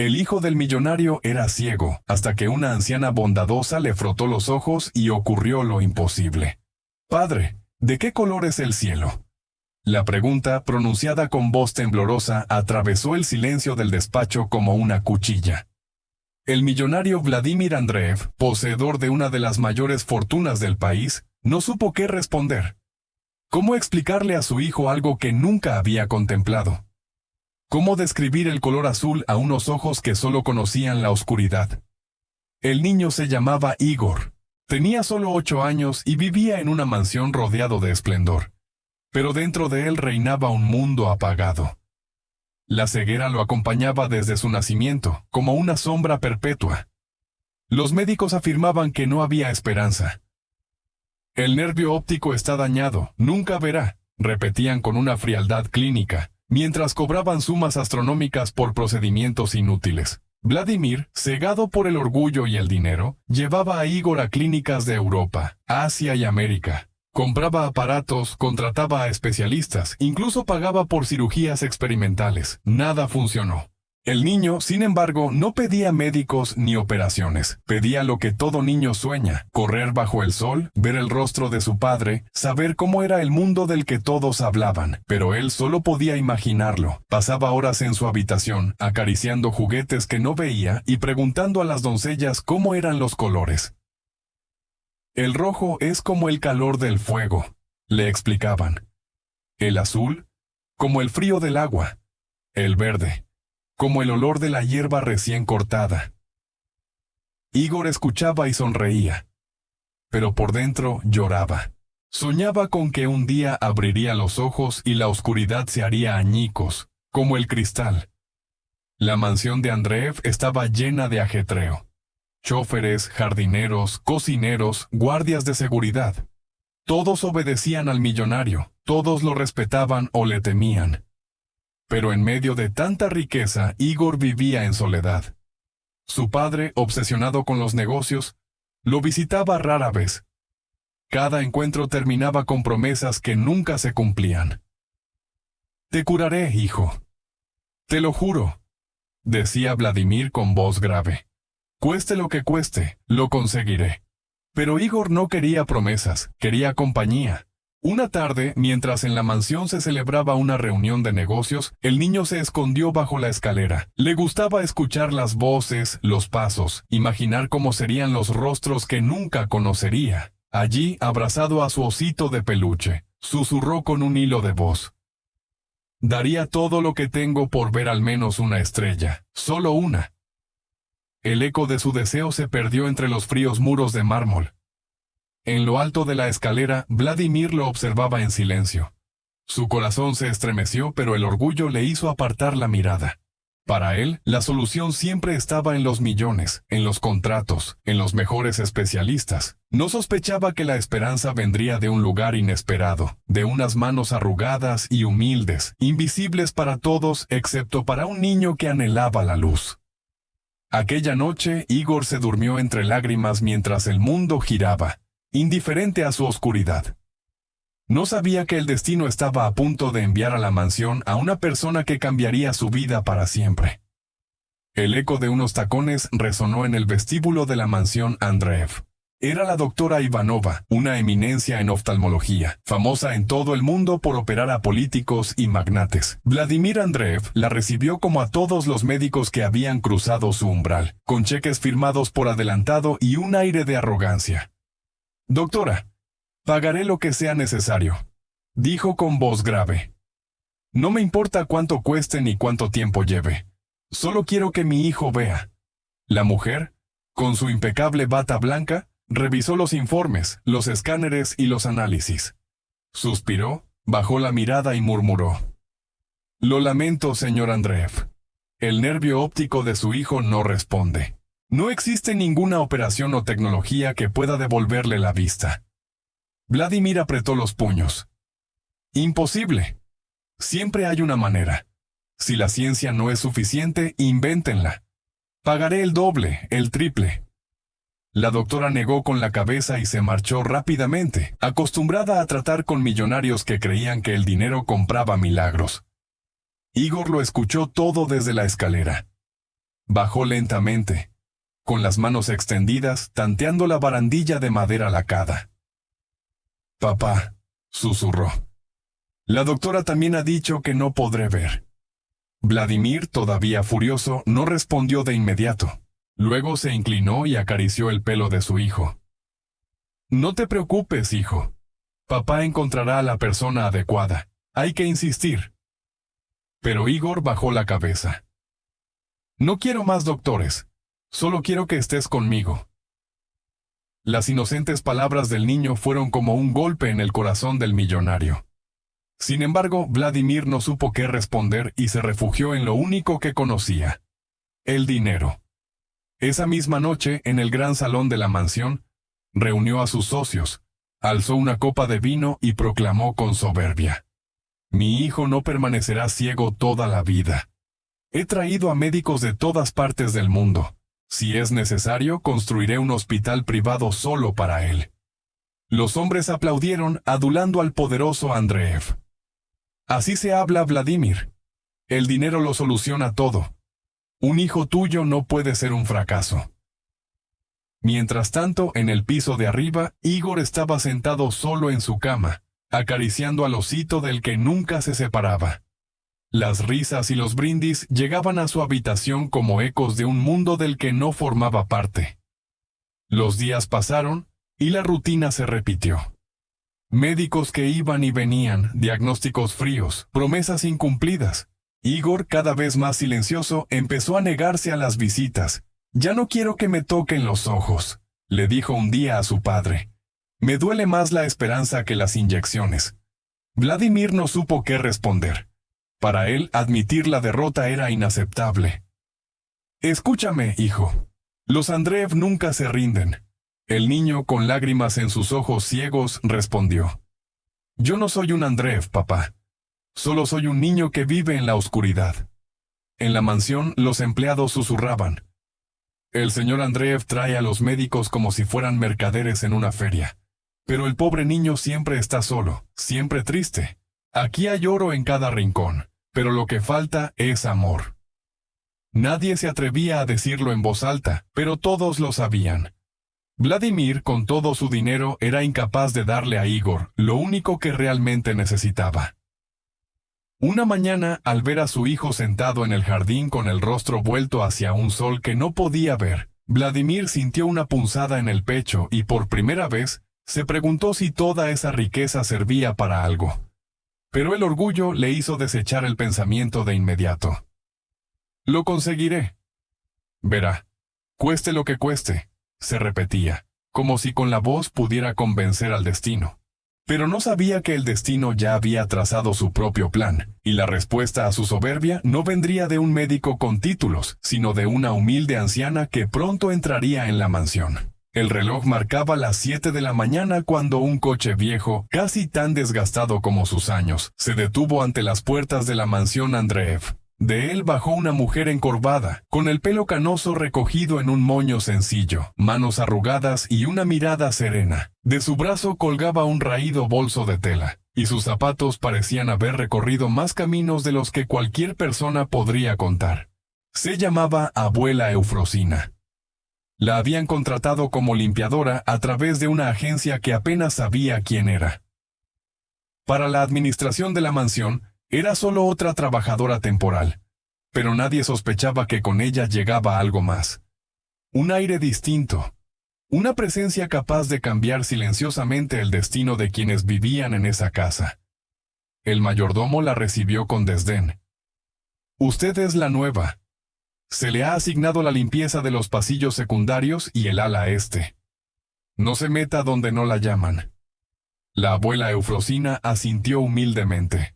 El hijo del millonario era ciego, hasta que una anciana bondadosa le frotó los ojos y ocurrió lo imposible. «Padre, ¿de qué color es el cielo?». La pregunta, pronunciada con voz temblorosa, atravesó el silencio del despacho como una cuchilla. El millonario Vladimir Andreev, poseedor de una de las mayores fortunas del país, no supo qué responder. ¿Cómo explicarle a su hijo algo que nunca había contemplado? ¿Cómo describir el color azul a unos ojos que solo conocían la oscuridad? El niño se llamaba Igor. Tenía solo 8 años y vivía en una mansión rodeado de esplendor. Pero dentro de él reinaba un mundo apagado. La ceguera lo acompañaba desde su nacimiento, como una sombra perpetua. Los médicos afirmaban que no había esperanza. «El nervio óptico está dañado, nunca verá», repetían con una frialdad clínica, mientras cobraban sumas astronómicas por procedimientos inútiles. Vladimir, cegado por el orgullo y el dinero, llevaba a Igor a clínicas de Europa, Asia y América. Compraba aparatos, contrataba a especialistas, incluso pagaba por cirugías experimentales. Nada funcionó. El niño, sin embargo, no pedía médicos ni operaciones. Pedía lo que todo niño sueña: correr bajo el sol, ver el rostro de su padre, saber cómo era el mundo del que todos hablaban. Pero él solo podía imaginarlo. Pasaba horas en su habitación, acariciando juguetes que no veía y preguntando a las doncellas cómo eran los colores. «El rojo es como el calor del fuego», le explicaban. «El azul, como el frío del agua. El verde, como el olor de la hierba recién cortada». Igor escuchaba y sonreía, pero por dentro lloraba. Soñaba con que un día abriría los ojos y la oscuridad se haría añicos, como el cristal. La mansión de Andreev estaba llena de ajetreo. Chóferes, jardineros, cocineros, guardias de seguridad. Todos obedecían al millonario, todos lo respetaban o le temían. Pero en medio de tanta riqueza, Igor vivía en soledad. Su padre, obsesionado con los negocios, lo visitaba rara vez. Cada encuentro terminaba con promesas que nunca se cumplían. «Te curaré, hijo. Te lo juro», decía Vladimir con voz grave. «Cueste lo que cueste, lo conseguiré». Pero Igor no quería promesas, quería compañía. Una tarde, mientras en la mansión se celebraba una reunión de negocios, el niño se escondió bajo la escalera. Le gustaba escuchar las voces, los pasos, imaginar cómo serían los rostros que nunca conocería. Allí, abrazado a su osito de peluche, susurró con un hilo de voz: «Daría todo lo que tengo por ver al menos una estrella, solo una». El eco de su deseo se perdió entre los fríos muros de mármol. En lo alto de la escalera, Vladimir lo observaba en silencio. Su corazón se estremeció, pero el orgullo le hizo apartar la mirada. Para él, la solución siempre estaba en los millones, en los contratos, en los mejores especialistas. No sospechaba que la esperanza vendría de un lugar inesperado, de unas manos arrugadas y humildes, invisibles para todos excepto para un niño que anhelaba la luz. Aquella noche, Igor se durmió entre lágrimas mientras el mundo giraba, indiferente a su oscuridad. No sabía que el destino estaba a punto de enviar a la mansión a una persona que cambiaría su vida para siempre. El eco de unos tacones resonó en el vestíbulo de la mansión Andreev. Era la doctora Ivanova, una eminencia en oftalmología, famosa en todo el mundo por operar a políticos y magnates. Vladimir Andreev la recibió como a todos los médicos que habían cruzado su umbral, con cheques firmados por adelantado y un aire de arrogancia. «Doctora, pagaré lo que sea necesario», dijo con voz grave. «No me importa cuánto cueste ni cuánto tiempo lleve. Solo quiero que mi hijo vea». La mujer, con su impecable bata blanca, revisó los informes, los escáneres y los análisis. Suspiró, bajó la mirada y murmuró: «Lo lamento, señor Andreev. El nervio óptico de su hijo no responde. No existe ninguna operación o tecnología que pueda devolverle la vista». Vladimir apretó los puños. «Imposible. Siempre hay una manera. Si la ciencia no es suficiente, invéntenla. Pagaré el doble, el triple». La doctora negó con la cabeza y se marchó rápidamente, acostumbrada a tratar con millonarios que creían que el dinero compraba milagros. Igor lo escuchó todo desde la escalera. Bajó lentamente, con las manos extendidas, tanteando la barandilla de madera lacada. «Papá», susurró. «La doctora también ha dicho que no podré ver». Vladimir, todavía furioso, no respondió de inmediato. Luego se inclinó y acarició el pelo de su hijo. «No te preocupes, hijo. Papá encontrará a la persona adecuada. Hay que insistir». Pero Igor bajó la cabeza. «No quiero más doctores. Solo quiero que estés conmigo». Las inocentes palabras del niño fueron como un golpe en el corazón del millonario. Sin embargo, Vladimir no supo qué responder y se refugió en lo único que conocía: el dinero. Esa misma noche, en el gran salón de la mansión, reunió a sus socios, alzó una copa de vino y proclamó con soberbia: «Mi hijo no permanecerá ciego toda la vida. He traído a médicos de todas partes del mundo. Si es necesario, construiré un hospital privado solo para él». Los hombres aplaudieron, adulando al poderoso Andreev. «Así se habla, Vladimir. El dinero lo soluciona todo. Un hijo tuyo no puede ser un fracaso». Mientras tanto, en el piso de arriba, Igor estaba sentado solo en su cama, acariciando al osito del que nunca se separaba. Las risas y los brindis llegaban a su habitación como ecos de un mundo del que no formaba parte. Los días pasaron, y la rutina se repitió. Médicos que iban y venían, diagnósticos fríos, promesas incumplidas. Igor, cada vez más silencioso, empezó a negarse a las visitas. «Ya no quiero que me toquen los ojos», le dijo un día a su padre. «Me duele más la esperanza que las inyecciones». Vladimir no supo qué responder. Para él, admitir la derrota era inaceptable. «Escúchame, hijo. Los Andreev nunca se rinden». El niño, con lágrimas en sus ojos ciegos, respondió: «Yo no soy un Andreev, papá. Solo soy un niño que vive en la oscuridad». En la mansión, los empleados susurraban: «El señor Andreev trae a los médicos como si fueran mercaderes en una feria. Pero el pobre niño siempre está solo, siempre triste. Aquí hay oro en cada rincón, pero lo que falta es amor». Nadie se atrevía a decirlo en voz alta, pero todos lo sabían. Vladimir, con todo su dinero, era incapaz de darle a Igor lo único que realmente necesitaba. Una mañana, al ver a su hijo sentado en el jardín con el rostro vuelto hacia un sol que no podía ver, Vladimir sintió una punzada en el pecho y por primera vez se preguntó si toda esa riqueza servía para algo. Pero el orgullo le hizo desechar el pensamiento de inmediato. «Lo conseguiré. Verá, cueste lo que cueste», se repetía, como si con la voz pudiera convencer al destino. Pero no sabía que el destino ya había trazado su propio plan, y la respuesta a su soberbia no vendría de un médico con títulos, sino de una humilde anciana que pronto entraría en la mansión. El reloj marcaba las 7 de la mañana cuando un coche viejo, casi tan desgastado como sus años, se detuvo ante las puertas de la mansión Andreev. De él bajó una mujer encorvada, con el pelo canoso recogido en un moño sencillo, manos arrugadas y una mirada serena. De su brazo colgaba un raído bolso de tela, y sus zapatos parecían haber recorrido más caminos de los que cualquier persona podría contar. Se llamaba Abuela Eufrosina. La habían contratado como limpiadora a través de una agencia que apenas sabía quién era. Para la administración de la mansión, era solo otra trabajadora temporal, pero nadie sospechaba que con ella llegaba algo más. Un aire distinto, una presencia capaz de cambiar silenciosamente el destino de quienes vivían en esa casa. El mayordomo la recibió con desdén. «Usted es la nueva. Se le ha asignado la limpieza de los pasillos secundarios y el ala este. No se meta donde no la llaman». La abuela Eufrosina asintió humildemente.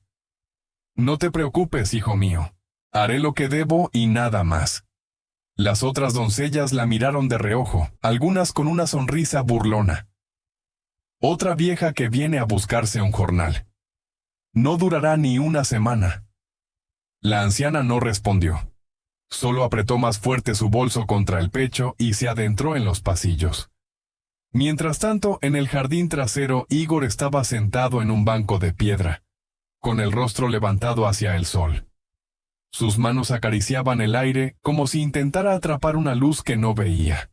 «No te preocupes, hijo mío. Haré lo que debo y nada más». Las otras doncellas la miraron de reojo, algunas con una sonrisa burlona. «Otra vieja que viene a buscarse un jornal. No durará ni una semana». La anciana no respondió. Solo apretó más fuerte su bolso contra el pecho y se adentró en los pasillos. Mientras tanto, en el jardín trasero, Igor estaba sentado en un banco de piedra, con el rostro levantado hacia el sol. Sus manos acariciaban el aire como si intentara atrapar una luz que no veía.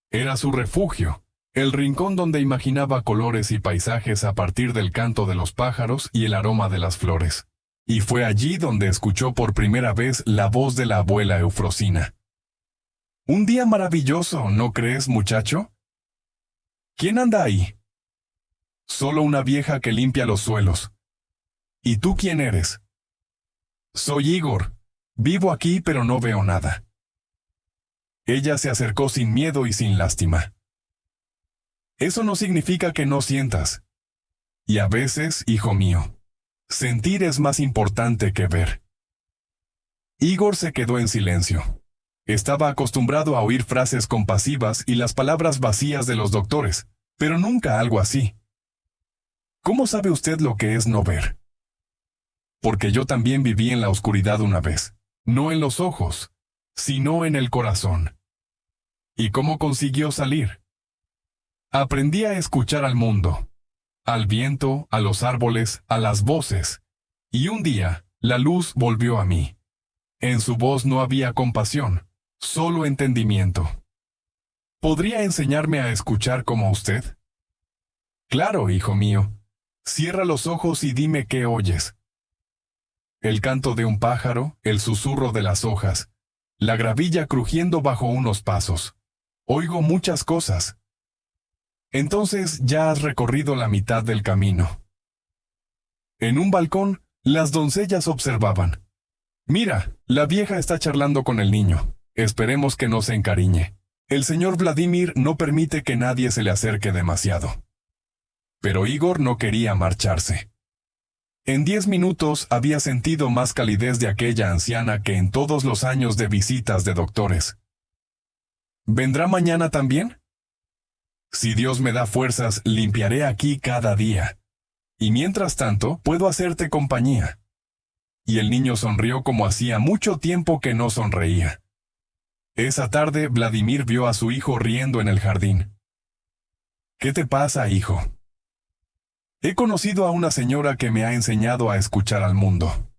Era su refugio, el rincón donde imaginaba colores y paisajes a partir del canto de los pájaros y el aroma de las flores. Y fue allí donde escuchó por primera vez la voz de la abuela Eufrosina. «Un día maravilloso, ¿no crees, muchacho? ¿Quién anda ahí?» «Solo una vieja que limpia los suelos». «¿Y tú quién eres?» «Soy Igor. Vivo aquí pero no veo nada». Ella se acercó sin miedo y sin lástima. «Eso no significa que no sientas. Y a veces, hijo mío, sentir es más importante que ver». Igor se quedó en silencio. Estaba acostumbrado a oír frases compasivas y las palabras vacías de los doctores, pero nunca algo así. «¿Cómo sabe usted lo que es no ver?» «Porque yo también viví en la oscuridad una vez, no en los ojos, sino en el corazón». «¿Y cómo consiguió salir?» «Aprendí a escuchar al mundo, al viento, a los árboles, a las voces, y un día, la luz volvió a mí. En su voz no había compasión, solo entendimiento». «¿Podría enseñarme a escuchar como usted?» «Claro, hijo mío. Cierra los ojos y dime qué oyes». «El canto de un pájaro, el susurro de las hojas, la gravilla crujiendo bajo unos pasos. Oigo muchas cosas». «Entonces ya has recorrido la mitad del camino». En un balcón, las doncellas observaban. «Mira, la vieja está charlando con el niño. Esperemos que no se encariñe. El señor Vladimir no permite que nadie se le acerque demasiado». Pero Igor no quería marcharse. En 10 minutos había sentido más calidez de aquella anciana que en todos los años de visitas de doctores. «¿Vendrá mañana también?» «Si Dios me da fuerzas, limpiaré aquí cada día. Y mientras tanto, puedo hacerte compañía». Y el niño sonrió como hacía mucho tiempo que no sonreía. Esa tarde, Vladimir vio a su hijo riendo en el jardín. «¿Qué te pasa, hijo?» «He conocido a una señora que me ha enseñado a escuchar al mundo».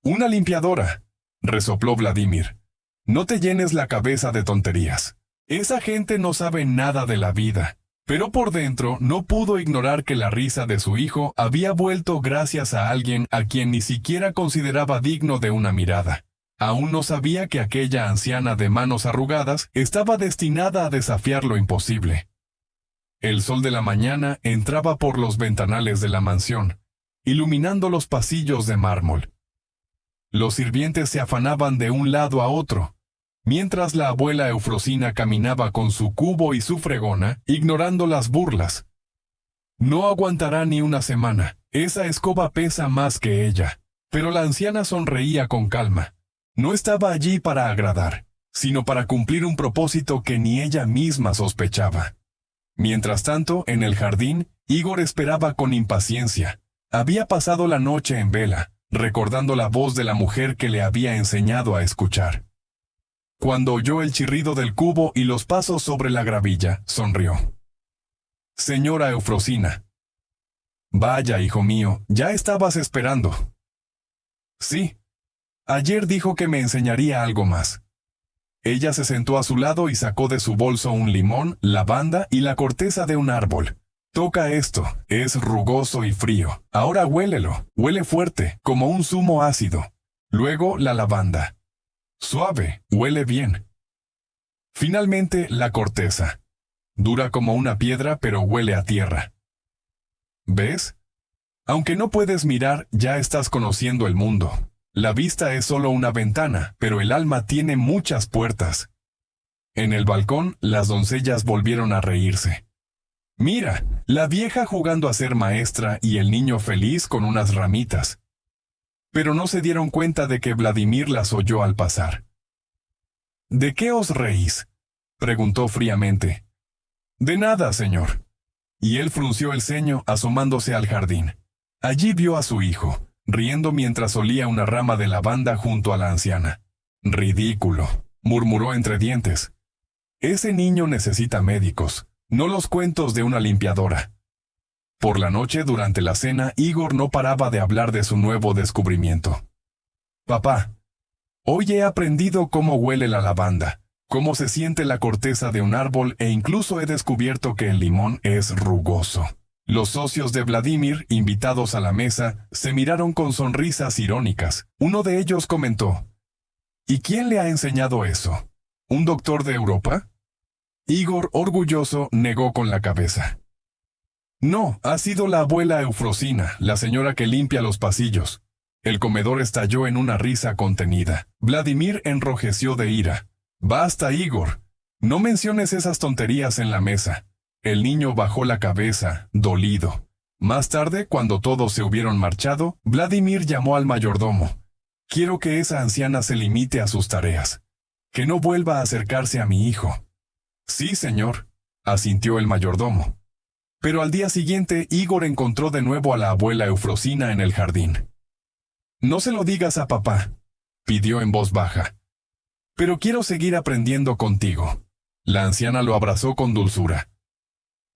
«Una limpiadora», resopló Vladimir. «No te llenes la cabeza de tonterías. Esa gente no sabe nada de la vida». Pero por dentro no pudo ignorar que la risa de su hijo había vuelto gracias a alguien a quien ni siquiera consideraba digno de una mirada. Aún no sabía que aquella anciana de manos arrugadas estaba destinada a desafiar lo imposible. El sol de la mañana entraba por los ventanales de la mansión, iluminando los pasillos de mármol. Los sirvientes se afanaban de un lado a otro, mientras la abuela Eufrosina caminaba con su cubo y su fregona, ignorando las burlas. «No aguantará ni una semana, esa escoba pesa más que ella». Pero la anciana sonreía con calma. No estaba allí para agradar, sino para cumplir un propósito que ni ella misma sospechaba. Mientras tanto, en el jardín, Igor esperaba con impaciencia. Había pasado la noche en vela, recordando la voz de la mujer que le había enseñado a escuchar. Cuando oyó el chirrido del cubo y los pasos sobre la gravilla, sonrió. «Señora Eufrosina». «Vaya, hijo mío, ya estabas esperando». «Sí. Ayer dijo que me enseñaría algo más». Ella se sentó a su lado y sacó de su bolso un limón, lavanda y la corteza de un árbol. «Toca esto, es rugoso y frío. Ahora huélelo, huele fuerte, como un zumo ácido. Luego la lavanda. Suave, huele bien. Finalmente la corteza. Dura como una piedra pero huele a tierra. ¿Ves? Aunque no puedes mirar, ya estás conociendo el mundo. La vista es solo una ventana, pero el alma tiene muchas puertas». En el balcón, las doncellas volvieron a reírse. «Mira, la vieja jugando a ser maestra y el niño feliz con unas ramitas». Pero no se dieron cuenta de que Vladimir las oyó al pasar. «¿De qué os reís?», preguntó fríamente. «De nada, señor». Y él frunció el ceño asomándose al jardín. Allí vio a su hijo, riendo mientras olía una rama de lavanda junto a la anciana. «Ridículo», murmuró entre dientes. «Ese niño necesita médicos, no los cuentos de una limpiadora». Por la noche, durante la cena, Igor no paraba de hablar de su nuevo descubrimiento. Papá, hoy he aprendido cómo huele la lavanda, cómo se siente la corteza de un árbol e incluso he descubierto que el limón es rugoso. Los socios de Vladimir, invitados a la mesa, se miraron con sonrisas irónicas. Uno de ellos comentó: ¿Y quién le ha enseñado eso? ¿Un doctor de Europa? Igor, orgulloso, negó con la cabeza. No, ha sido la abuela Eufrosina, la señora que limpia los pasillos. El comedor estalló en una risa contenida. Vladimir enrojeció de ira. Basta, Igor. No menciones esas tonterías en la mesa. El niño bajó la cabeza, dolido. Más tarde, cuando todos se hubieron marchado, Vladimir llamó al mayordomo. Quiero que esa anciana se limite a sus tareas. Que no vuelva a acercarse a mi hijo. Sí, señor, asintió el mayordomo. Pero al día siguiente, Igor encontró de nuevo a la abuela Eufrosina en el jardín. No se lo digas a papá, pidió en voz baja. Pero quiero seguir aprendiendo contigo. La anciana lo abrazó con dulzura.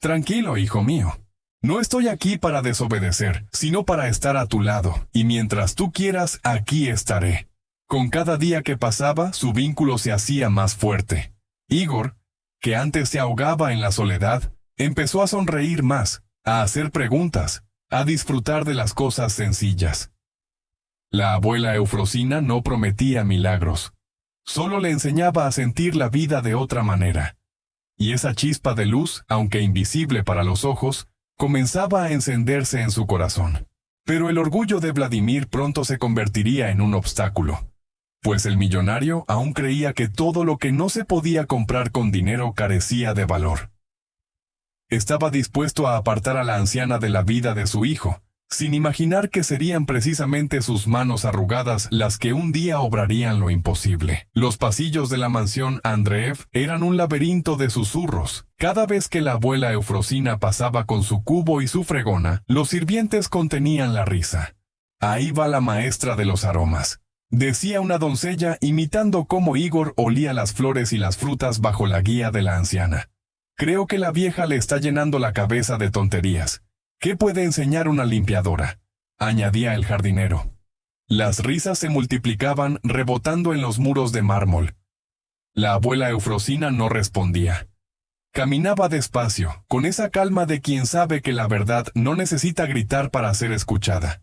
Tranquilo, hijo mío. No estoy aquí para desobedecer, sino para estar a tu lado, y mientras tú quieras, aquí estaré. Con cada día que pasaba, su vínculo se hacía más fuerte. Igor, que antes se ahogaba en la soledad, empezó a sonreír más, a hacer preguntas, a disfrutar de las cosas sencillas. La abuela Eufrosina no prometía milagros. Solo le enseñaba a sentir la vida de otra manera. Y esa chispa de luz, aunque invisible para los ojos, comenzaba a encenderse en su corazón. Pero el orgullo de Vladimir pronto se convertiría en un obstáculo, pues el millonario aún creía que todo lo que no se podía comprar con dinero carecía de valor. Estaba dispuesto a apartar a la anciana de la vida de su hijo, sin imaginar que serían precisamente sus manos arrugadas las que un día obrarían lo imposible. Los pasillos de la mansión Andreev eran un laberinto de susurros. Cada vez que la abuela Eufrosina pasaba con su cubo y su fregona, los sirvientes contenían la risa. Ahí va la maestra de los aromas, decía una doncella imitando cómo Igor olía las flores y las frutas bajo la guía de la anciana. Creo que la vieja le está llenando la cabeza de tonterías. ¿Qué puede enseñar una limpiadora?, añadía el jardinero. Las risas se multiplicaban rebotando en los muros de mármol. La abuela Eufrosina no respondía. Caminaba despacio, con esa calma de quien sabe que la verdad no necesita gritar para ser escuchada.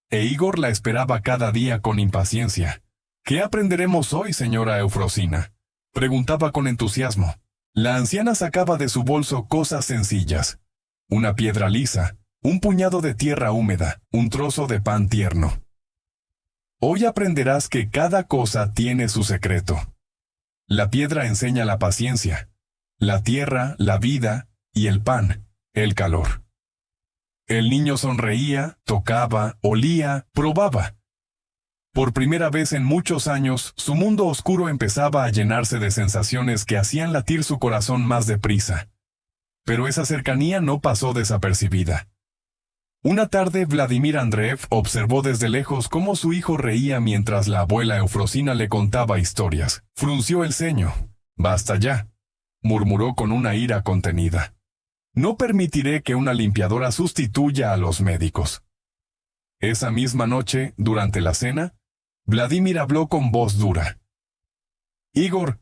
E Igor la esperaba cada día con impaciencia. ¿Qué aprenderemos hoy, señora Eufrosina?, preguntaba con entusiasmo. La anciana sacaba de su bolso cosas sencillas. Una piedra lisa, un puñado de tierra húmeda, un trozo de pan tierno. Hoy aprenderás que cada cosa tiene su secreto. La piedra enseña la paciencia, la tierra, la vida, y el pan, el calor. El niño sonreía, tocaba, olía, probaba. Por primera vez en muchos años, su mundo oscuro empezaba a llenarse de sensaciones que hacían latir su corazón más deprisa. Pero esa cercanía no pasó desapercibida. Una tarde, Vladimir Andreev observó desde lejos cómo su hijo reía mientras la abuela Eufrosina le contaba historias. Frunció el ceño. «Basta ya», murmuró con una ira contenida. «No permitiré que una limpiadora sustituya a los médicos». Esa misma noche, durante la cena, Vladimir habló con voz dura. «Igor,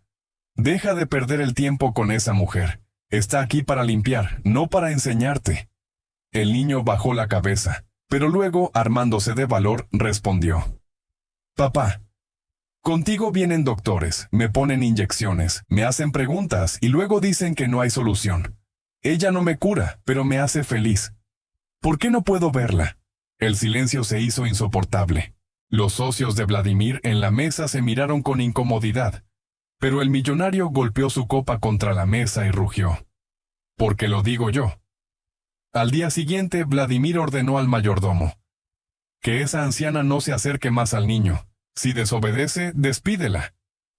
deja de perder el tiempo con esa mujer. Está aquí para limpiar, no para enseñarte». El niño bajó la cabeza, pero luego, armándose de valor, respondió. «Papá, contigo vienen doctores, me ponen inyecciones, me hacen preguntas y luego dicen que no hay solución. Ella no me cura, pero me hace feliz. ¿Por qué no puedo verla?» El silencio se hizo insoportable. Los socios de Vladimir en la mesa se miraron con incomodidad. Pero el millonario golpeó su copa contra la mesa y rugió. «Porque lo digo yo». Al día siguiente, Vladimir ordenó al mayordomo. «Que esa anciana no se acerque más al niño. Si desobedece, despídela».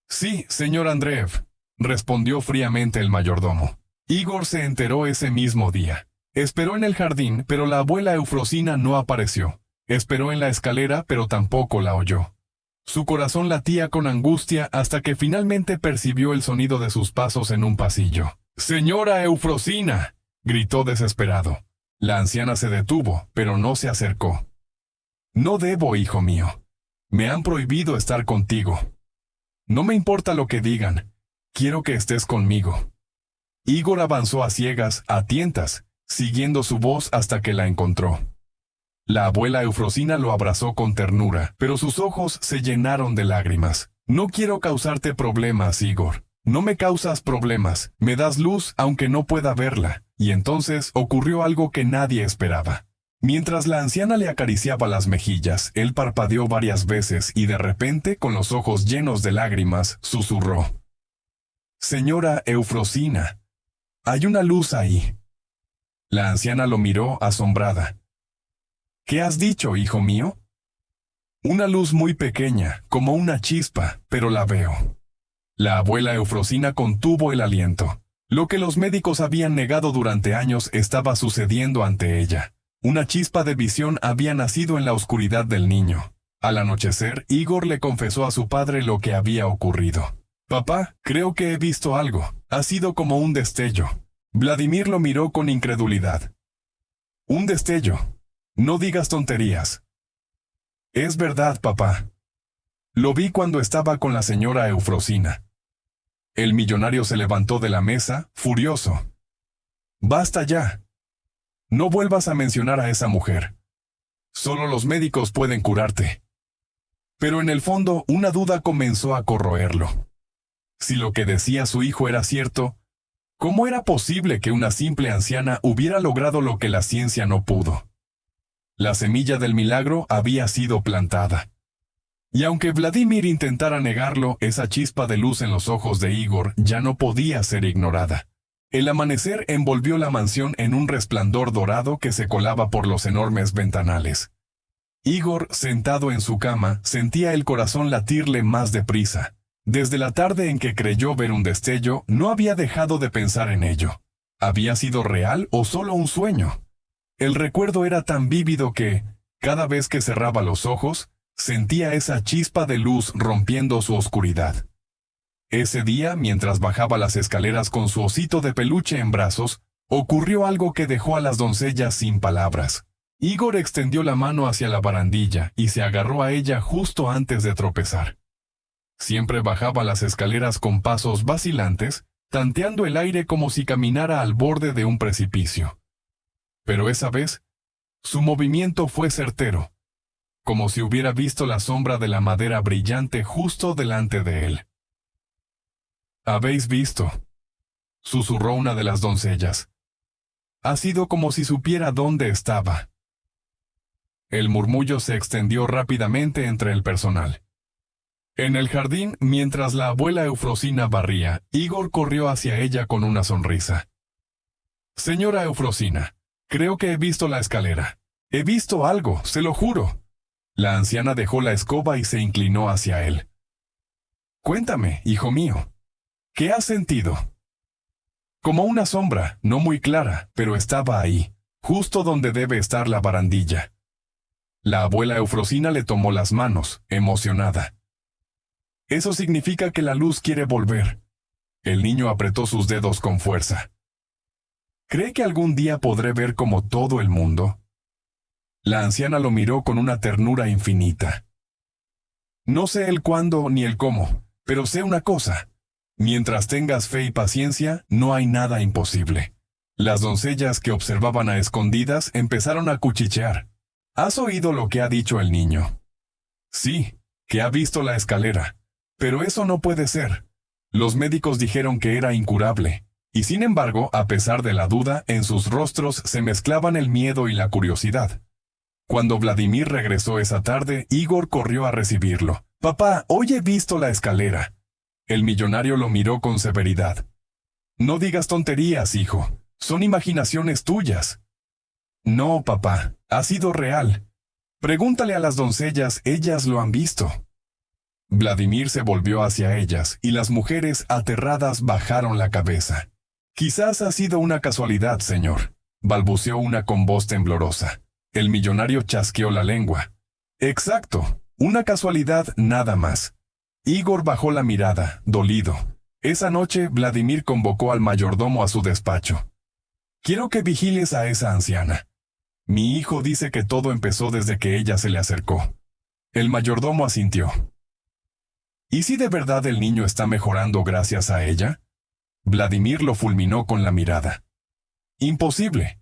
«Sí, señor Andreev», respondió fríamente el mayordomo. Igor se enteró ese mismo día. Esperó en el jardín, pero la abuela Eufrosina no apareció. Esperó en la escalera, pero tampoco la oyó. Su corazón latía con angustia hasta que finalmente percibió el sonido de sus pasos en un pasillo. «¡Señora Eufrosina!», gritó desesperado. La anciana se detuvo, pero no se acercó. «No debo, hijo mío». Me han prohibido estar contigo. No me importa lo que digan. Quiero que estés conmigo. Igor avanzó a ciegas, a tientas, siguiendo su voz hasta que la encontró. La abuela Eufrosina lo abrazó con ternura, pero sus ojos se llenaron de lágrimas. No quiero causarte problemas, Igor. No me causas problemas, me das luz aunque no pueda verla. Y entonces ocurrió algo que nadie esperaba. Mientras la anciana le acariciaba las mejillas, él parpadeó varias veces y de repente, con los ojos llenos de lágrimas, susurró: «Señora Eufrosina, hay una luz ahí». La anciana lo miró asombrada. «¿Qué has dicho, hijo mío?» «Una luz muy pequeña, como una chispa, pero la veo». La abuela Eufrosina contuvo el aliento. Lo que los médicos habían negado durante años estaba sucediendo ante ella. Una chispa de visión había nacido en la oscuridad del niño. Al anochecer, Igor le confesó a su padre lo que había ocurrido. «Papá, creo que he visto algo. Ha sido como un destello». Vladimir lo miró con incredulidad. «¿Un destello? No digas tonterías». «Es verdad, papá. Lo vi cuando estaba con la señora Eufrosina». El millonario se levantó de la mesa, furioso. «Basta ya. No vuelvas a mencionar a esa mujer. Solo los médicos pueden curarte». Pero en el fondo, una duda comenzó a corroerlo. Si lo que decía su hijo era cierto, ¿cómo era posible que una simple anciana hubiera logrado lo que la ciencia no pudo? La semilla del milagro había sido plantada. Y aunque Vladimir intentara negarlo, esa chispa de luz en los ojos de Igor ya no podía ser ignorada. El amanecer envolvió la mansión en un resplandor dorado que se colaba por los enormes ventanales. Igor, sentado en su cama, sentía el corazón latirle más deprisa. Desde la tarde en que creyó ver un destello, no había dejado de pensar en ello. ¿Había sido real o solo un sueño? El recuerdo era tan vívido que, cada vez que cerraba los ojos, sentía esa chispa de luz rompiendo su oscuridad. Ese día, mientras bajaba las escaleras con su osito de peluche en brazos, ocurrió algo que dejó a las doncellas sin palabras. Igor extendió la mano hacia la barandilla y se agarró a ella justo antes de tropezar. Siempre bajaba las escaleras con pasos vacilantes, tanteando el aire como si caminara al borde de un precipicio. Pero esa vez, su movimiento fue certero, como si hubiera visto la sombra de la madera brillante justo delante de él. «¿Habéis visto?», susurró una de las doncellas. «Ha sido como si supiera dónde estaba». El murmullo se extendió rápidamente entre el personal. En el jardín, mientras la abuela Eufrosina barría, Igor corrió hacia ella con una sonrisa. «Señora Eufrosina, creo que he visto la escalera. He visto algo, se lo juro». La anciana dejó la escoba y se inclinó hacia él. «Cuéntame, hijo mío, ¿qué has sentido?» «Como una sombra, no muy clara, pero estaba ahí, justo donde debe estar la barandilla». La abuela Eufrosina le tomó las manos, emocionada. «Eso significa que la luz quiere volver». El niño apretó sus dedos con fuerza. «¿Cree que algún día podré ver como todo el mundo?» La anciana lo miró con una ternura infinita. «No sé el cuándo ni el cómo, pero sé una cosa. Mientras tengas fe y paciencia, no hay nada imposible». Las doncellas que observaban a escondidas empezaron a cuchichear. «¿Has oído lo que ha dicho el niño?» «Sí, que ha visto la escalera. Pero eso no puede ser. Los médicos dijeron que era incurable». Y sin embargo, a pesar de la duda, en sus rostros se mezclaban el miedo y la curiosidad. Cuando Vladimir regresó esa tarde, Igor corrió a recibirlo. «Papá, hoy he visto la escalera». El millonario lo miró con severidad. «No digas tonterías, hijo. Son imaginaciones tuyas». «No, papá, ha sido real. Pregúntale a las doncellas, ellas lo han visto». Vladimir se volvió hacia ellas, y las mujeres, aterradas, bajaron la cabeza. «Quizás ha sido una casualidad, señor», balbuceó una con voz temblorosa. El millonario chasqueó la lengua. «Exacto, una casualidad nada más». Igor bajó la mirada, dolido. Esa noche, Vladimir convocó al mayordomo a su despacho. «Quiero que vigiles a esa anciana. Mi hijo dice que todo empezó desde que ella se le acercó». El mayordomo asintió. ¿Y si de verdad el niño está mejorando gracias a ella? Vladimir lo fulminó con la mirada. Imposible.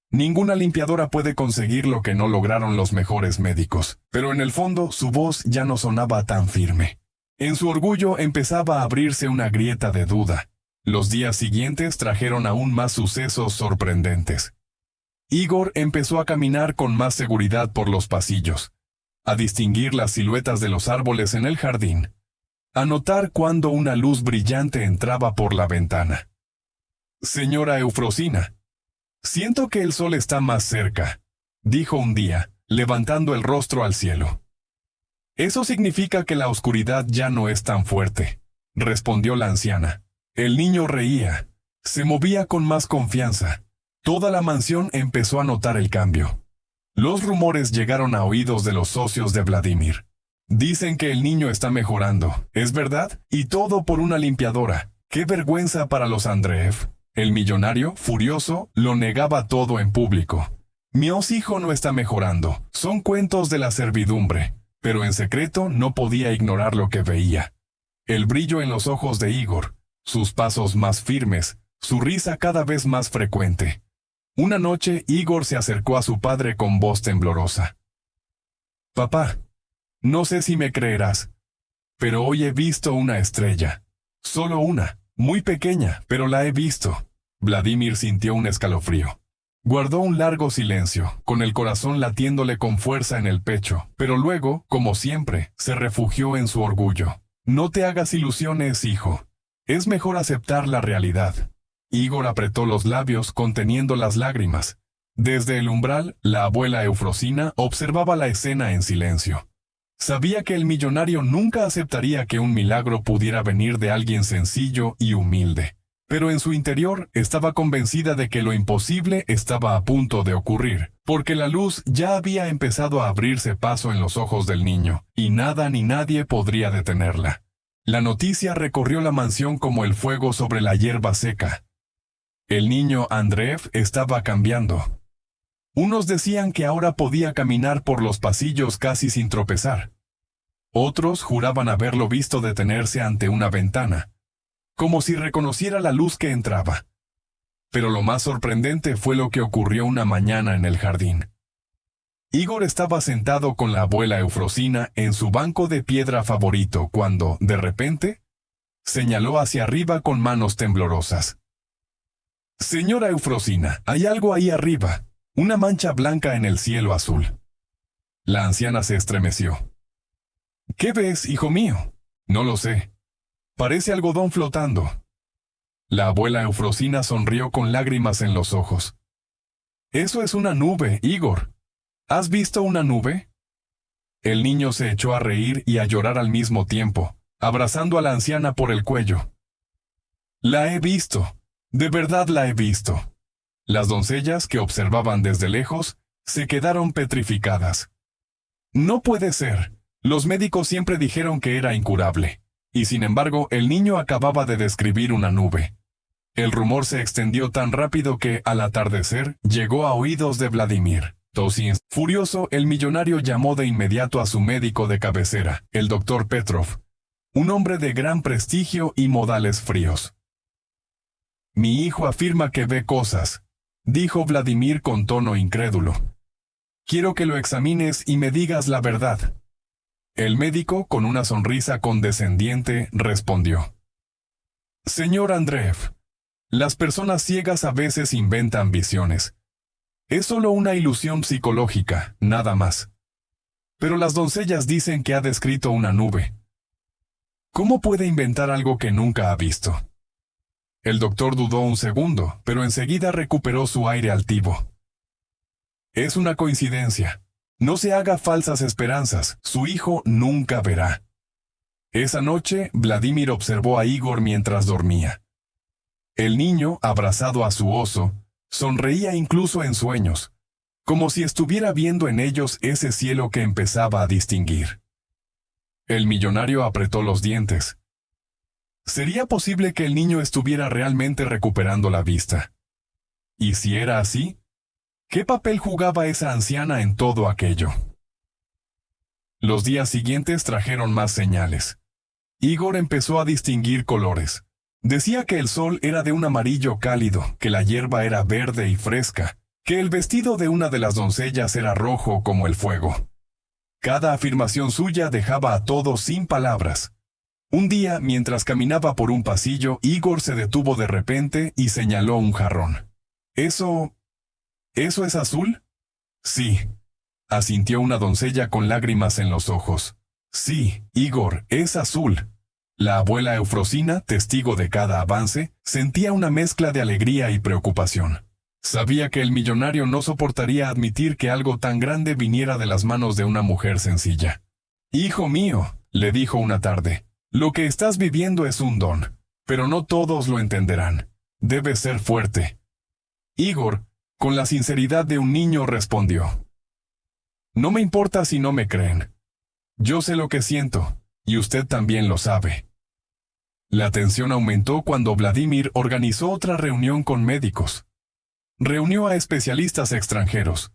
Ninguna limpiadora puede conseguir lo que no lograron los mejores médicos, pero en el fondo su voz ya no sonaba tan firme. En su orgullo empezaba a abrirse una grieta de duda. Los días siguientes trajeron aún más sucesos sorprendentes. Igor empezó a caminar con más seguridad por los pasillos, a distinguir las siluetas de los árboles en el jardín, a notar cuando una luz brillante entraba por la ventana. «Señora Eufrosina, siento que el sol está más cerca», dijo un día, levantando el rostro al cielo. «Eso significa que la oscuridad ya no es tan fuerte», respondió la anciana. El niño reía, se movía con más confianza. Toda la mansión empezó a notar el cambio. Los rumores llegaron a oídos de los socios de Vladimir. Dicen que el niño está mejorando, ¿es verdad? Y todo por una limpiadora. ¡Qué vergüenza para los Andreev! El millonario, furioso, lo negaba todo en público. Mi hijo no está mejorando, son cuentos de la servidumbre. Pero en secreto no podía ignorar lo que veía. El brillo en los ojos de Igor, sus pasos más firmes, su risa cada vez más frecuente. Una noche Igor se acercó a su padre con voz temblorosa. «Papá, no sé si me creerás, pero hoy he visto una estrella. Solo una, muy pequeña, pero la he visto». Vladimir sintió un escalofrío. Guardó un largo silencio, con el corazón latiéndole con fuerza en el pecho, pero luego, como siempre, se refugió en su orgullo. «No te hagas ilusiones, hijo. Es mejor aceptar la realidad». Igor apretó los labios conteniendo las lágrimas. Desde el umbral, la abuela Eufrosina observaba la escena en silencio. Sabía que el millonario nunca aceptaría que un milagro pudiera venir de alguien sencillo y humilde. Pero en su interior estaba convencida de que lo imposible estaba a punto de ocurrir, porque la luz ya había empezado a abrirse paso en los ojos del niño, y nada ni nadie podría detenerla. La noticia recorrió la mansión como el fuego sobre la hierba seca. El niño Andreev estaba cambiando. Unos decían que ahora podía caminar por los pasillos casi sin tropezar. Otros juraban haberlo visto detenerse ante una ventana, como si reconociera la luz que entraba. Pero lo más sorprendente fue lo que ocurrió una mañana en el jardín. Igor estaba sentado con la abuela Eufrosina en su banco de piedra favorito cuando, de repente, señaló hacia arriba con manos temblorosas. «Señora Eufrosina, hay algo ahí arriba, una mancha blanca en el cielo azul». La anciana se estremeció. «¿Qué ves, hijo mío?» «No lo sé. Parece algodón flotando». La abuela Eufrosina sonrió con lágrimas en los ojos. «Eso es una nube, Igor. ¿Has visto una nube?» El niño se echó a reír y a llorar al mismo tiempo, abrazando a la anciana por el cuello. «La he visto. De verdad la he visto». Las doncellas, que observaban desde lejos, se quedaron petrificadas. «No puede ser. Los médicos siempre dijeron que era incurable». Y sin embargo, el niño acababa de describir una nube. El rumor se extendió tan rápido que, al atardecer, llegó a oídos de Vladimir. Tosin, furioso, el millonario llamó de inmediato a su médico de cabecera, el doctor Petrov, un hombre de gran prestigio y modales fríos. «Mi hijo afirma que ve cosas», dijo Vladimir con tono incrédulo. «Quiero que lo examines y me digas la verdad». El médico, con una sonrisa condescendiente, respondió. «Señor Andreev, las personas ciegas a veces inventan visiones. Es solo una ilusión psicológica, nada más. Pero las doncellas dicen que ha descrito una nube. ¿Cómo puede inventar algo que nunca ha visto?» El doctor dudó un segundo, pero enseguida recuperó su aire altivo. «Es una coincidencia. No se haga falsas esperanzas, su hijo nunca verá». Esa noche, Vladimir observó a Igor mientras dormía. El niño, abrazado a su oso, sonreía incluso en sueños, como si estuviera viendo en ellos ese cielo que empezaba a distinguir. El millonario apretó los dientes. ¿Sería posible que el niño estuviera realmente recuperando la vista? Y si era así, ¿qué papel jugaba esa anciana en todo aquello? Los días siguientes trajeron más señales. Igor empezó a distinguir colores. Decía que el sol era de un amarillo cálido, que la hierba era verde y fresca, que el vestido de una de las doncellas era rojo como el fuego. Cada afirmación suya dejaba a todos sin palabras. Un día, mientras caminaba por un pasillo, Igor se detuvo de repente y señaló un jarrón. ¿Eso es azul? Sí, asintió una doncella con lágrimas en los ojos. Sí, Igor, es azul. La abuela Eufrosina, testigo de cada avance, sentía una mezcla de alegría y preocupación. Sabía que el millonario no soportaría admitir que algo tan grande viniera de las manos de una mujer sencilla. «Hijo mío», le dijo una tarde, «lo que estás viviendo es un don, pero no todos lo entenderán. Debes ser fuerte». Igor, con la sinceridad de un niño, respondió: «No me importa si no me creen. Yo sé lo que siento, y usted también lo sabe». La tensión aumentó cuando Vladimir organizó otra reunión con médicos. Reunió a especialistas extranjeros,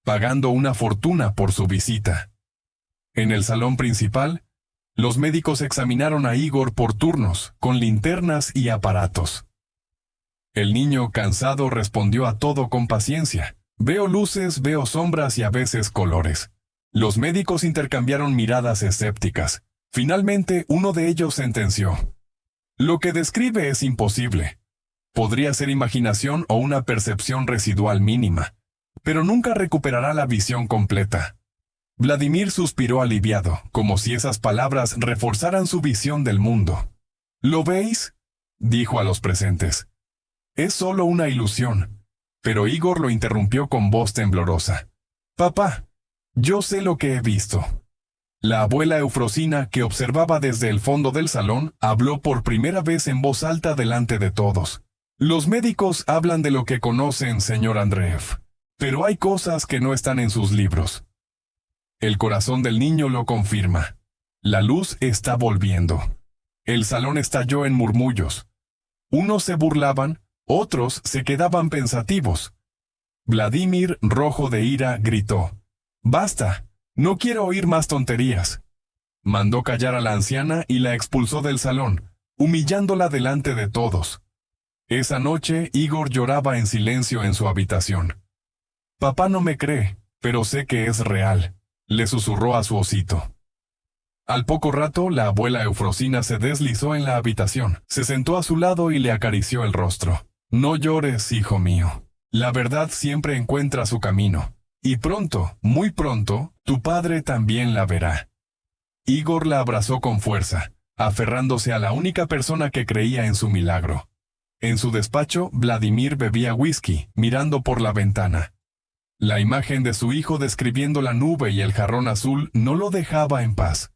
pagando una fortuna por su visita. En el salón principal, los médicos examinaron a Igor por turnos, con linternas y aparatos. El niño, cansado, respondió a todo con paciencia. «Veo luces, veo sombras y a veces colores». Los médicos intercambiaron miradas escépticas. Finalmente, uno de ellos sentenció: «Lo que describe es imposible. Podría ser imaginación o una percepción residual mínima, pero nunca recuperará la visión completa». Vladimir suspiró aliviado, como si esas palabras reforzaran su visión del mundo. «¿Lo veis?», dijo a los presentes. «Es solo una ilusión». Pero Igor lo interrumpió con voz temblorosa. «Papá, yo sé lo que he visto». La abuela Eufrosina, que observaba desde el fondo del salón, habló por primera vez en voz alta delante de todos. «Los médicos hablan de lo que conocen, señor Andreev, pero hay cosas que no están en sus libros». El corazón del niño lo confirma. La luz está volviendo. El salón estalló en murmullos. Unos se burlaban, otros se quedaban pensativos. Vladimir, rojo de ira, gritó: «¡Basta! No quiero oír más tonterías». Mandó callar a la anciana y la expulsó del salón, humillándola delante de todos. Esa noche, Igor lloraba en silencio en su habitación. «Papá no me cree, pero sé que es real», le susurró a su osito. Al poco rato, la abuela Eufrosina se deslizó en la habitación, se sentó a su lado y le acarició el rostro. «No llores, hijo mío. La verdad siempre encuentra su camino. Y pronto, muy pronto, tu padre también la verá». Igor la abrazó con fuerza, aferrándose a la única persona que creía en su milagro. En su despacho, Vladimir bebía whisky, mirando por la ventana. La imagen de su hijo describiendo la nube y el jarrón azul no lo dejaba en paz.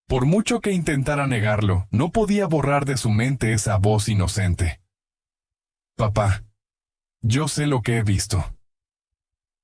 Por mucho que intentara negarlo, no podía borrar de su mente esa voz inocente. «Papá, yo sé lo que he visto».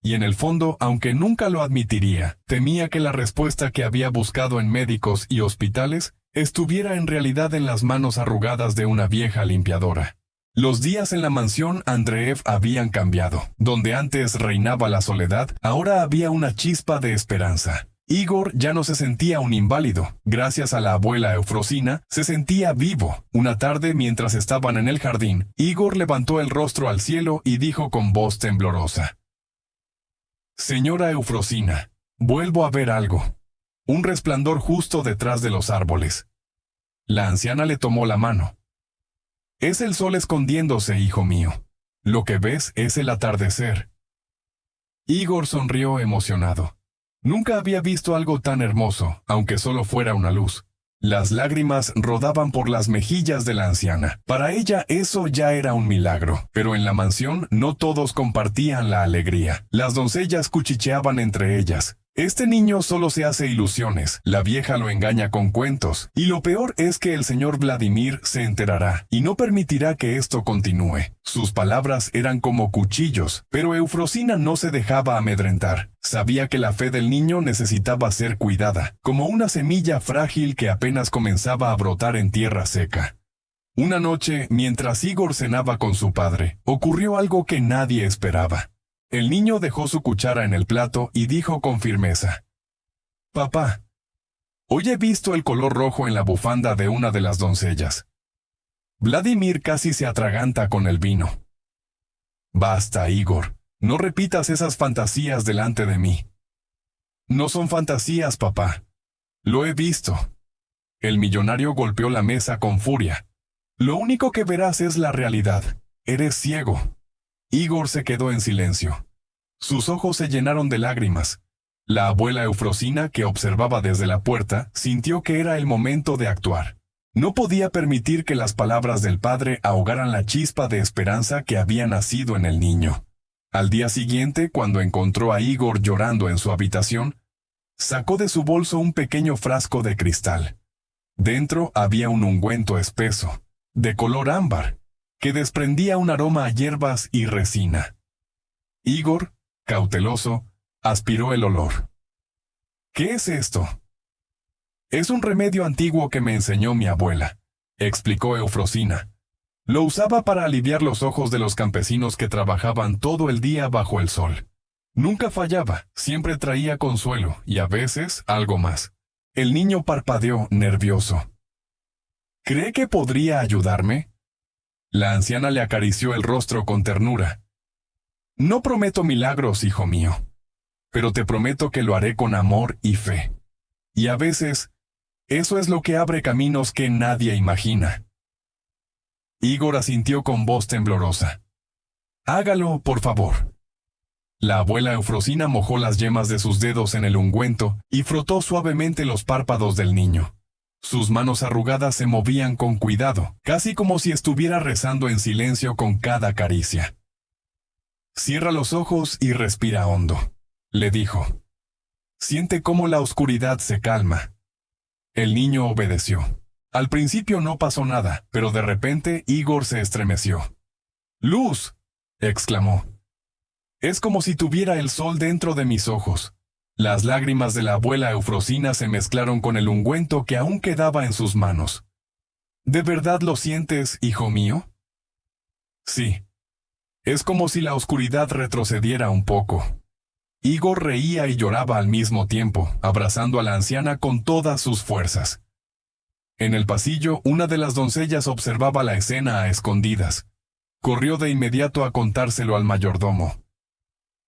Y en el fondo, aunque nunca lo admitiría, temía que la respuesta que había buscado en médicos y hospitales estuviera en realidad en las manos arrugadas de una vieja limpiadora. Los días en la mansión Andreev habían cambiado. Donde antes reinaba la soledad, ahora había una chispa de esperanza. Igor ya no se sentía un inválido. Gracias a la abuela Eufrosina, se sentía vivo. Una tarde, mientras estaban en el jardín, Igor levantó el rostro al cielo y dijo con voz temblorosa: «Señora Eufrosina, vuelvo a ver algo. Un resplandor justo detrás de los árboles». La anciana le tomó la mano. «Es el sol escondiéndose, hijo mío. Lo que ves es el atardecer». Igor sonrió emocionado. Nunca había visto algo tan hermoso, aunque solo fuera una luz. Las lágrimas rodaban por las mejillas de la anciana. Para ella eso ya era un milagro, pero en la mansión no todos compartían la alegría. Las doncellas cuchicheaban entre ellas. «Este niño solo se hace ilusiones, la vieja lo engaña con cuentos, y lo peor es que el señor Vladimir se enterará, y no permitirá que esto continúe». Sus palabras eran como cuchillos, pero Eufrosina no se dejaba amedrentar. Sabía que la fe del niño necesitaba ser cuidada, como una semilla frágil que apenas comenzaba a brotar en tierra seca. Una noche, mientras Igor cenaba con su padre, ocurrió algo que nadie esperaba. El niño dejó su cuchara en el plato y dijo con firmeza: Papá, hoy he visto el color rojo en la bufanda de una de las doncellas. Vladimir casi se atraganta con el vino. Basta, Igor, no repitas esas fantasías delante de mí. No son fantasías, papá. Lo he visto. El millonario golpeó la mesa con furia. Lo único que verás es la realidad. Eres ciego. Igor se quedó en silencio. Sus ojos se llenaron de lágrimas. La abuela Eufrosina, que observaba desde la puerta, sintió que era el momento de actuar. No podía permitir que las palabras del padre ahogaran la chispa de esperanza que había nacido en el niño. Al día siguiente, cuando encontró a Igor llorando en su habitación, sacó de su bolso un pequeño frasco de cristal. Dentro había un ungüento espeso, de color ámbar, que desprendía un aroma a hierbas y resina. Igor, cauteloso, aspiró el olor. ¿Qué es esto? Es un remedio antiguo que me enseñó mi abuela, explicó Eufrosina. Lo usaba para aliviar los ojos de los campesinos que trabajaban todo el día bajo el sol. Nunca fallaba, siempre traía consuelo y a veces algo más. El niño parpadeó, nervioso. ¿Cree que podría ayudarme? La anciana le acarició el rostro con ternura. No prometo milagros, hijo mío, pero te prometo que lo haré con amor y fe. Y a veces, eso es lo que abre caminos que nadie imagina. Igor asintió con voz temblorosa. Hágalo, por favor. La abuela Eufrosina mojó las yemas de sus dedos en el ungüento y frotó suavemente los párpados del niño. Sus manos arrugadas se movían con cuidado, casi como si estuviera rezando en silencio con cada caricia. Cierra los ojos y respira hondo, le dijo. Siente cómo la oscuridad se calma. El niño obedeció. Al principio no pasó nada, pero de repente Igor se estremeció. ¡Luz!, exclamó. Es como si tuviera el sol dentro de mis ojos. Las lágrimas de la abuela Eufrosina se mezclaron con el ungüento que aún quedaba en sus manos. ¿De verdad lo sientes, hijo mío? Sí. Es como si la oscuridad retrocediera un poco. Igor reía y lloraba al mismo tiempo, abrazando a la anciana con todas sus fuerzas. En el pasillo, una de las doncellas observaba la escena a escondidas. Corrió de inmediato a contárselo al mayordomo.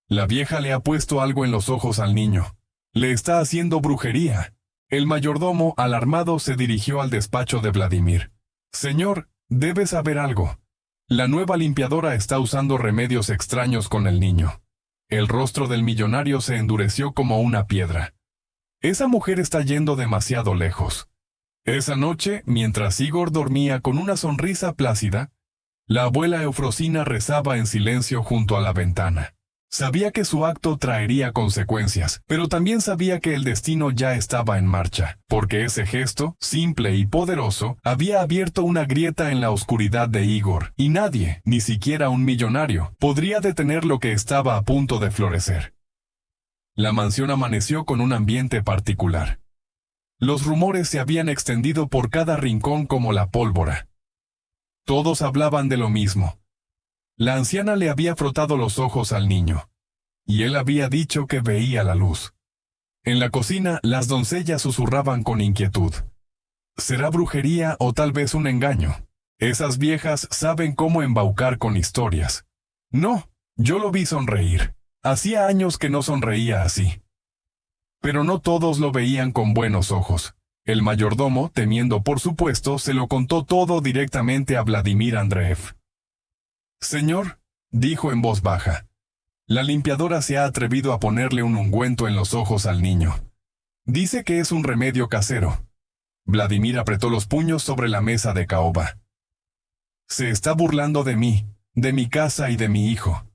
La vieja le ha puesto algo en los ojos al niño. Le está haciendo brujería. El mayordomo, alarmado, se dirigió al despacho de Vladimir. Señor, debe saber algo. La nueva limpiadora está usando remedios extraños con el niño. El rostro del millonario se endureció como una piedra. Esa mujer está yendo demasiado lejos. Esa noche, mientras Igor dormía con una sonrisa plácida, la abuela Eufrosina rezaba en silencio junto a la ventana. Sabía que su acto traería consecuencias, pero también sabía que el destino ya estaba en marcha, porque ese gesto, simple y poderoso, había abierto una grieta en la oscuridad de Igor, y nadie, ni siquiera un millonario, podría detener lo que estaba a punto de florecer. La mansión amaneció con un ambiente particular. Los rumores se habían extendido por cada rincón como la pólvora. Todos hablaban de lo mismo. La anciana le había frotado los ojos al niño, y él había dicho que veía la luz. En la cocina, las doncellas susurraban con inquietud. ¿Será brujería o tal vez un engaño? Esas viejas saben cómo embaucar con historias. No, yo lo vi sonreír. Hacía años que no sonreía así. Pero no todos lo veían con buenos ojos. El mayordomo, temiendo por supuesto, se lo contó todo directamente a Vladimir Andreev. Señor, dijo en voz baja, la limpiadora se ha atrevido a ponerle un ungüento en los ojos al niño. Dice que es un remedio casero. Vladimir apretó los puños sobre la mesa de caoba. Se está burlando de mí, de mi casa y de mi hijo.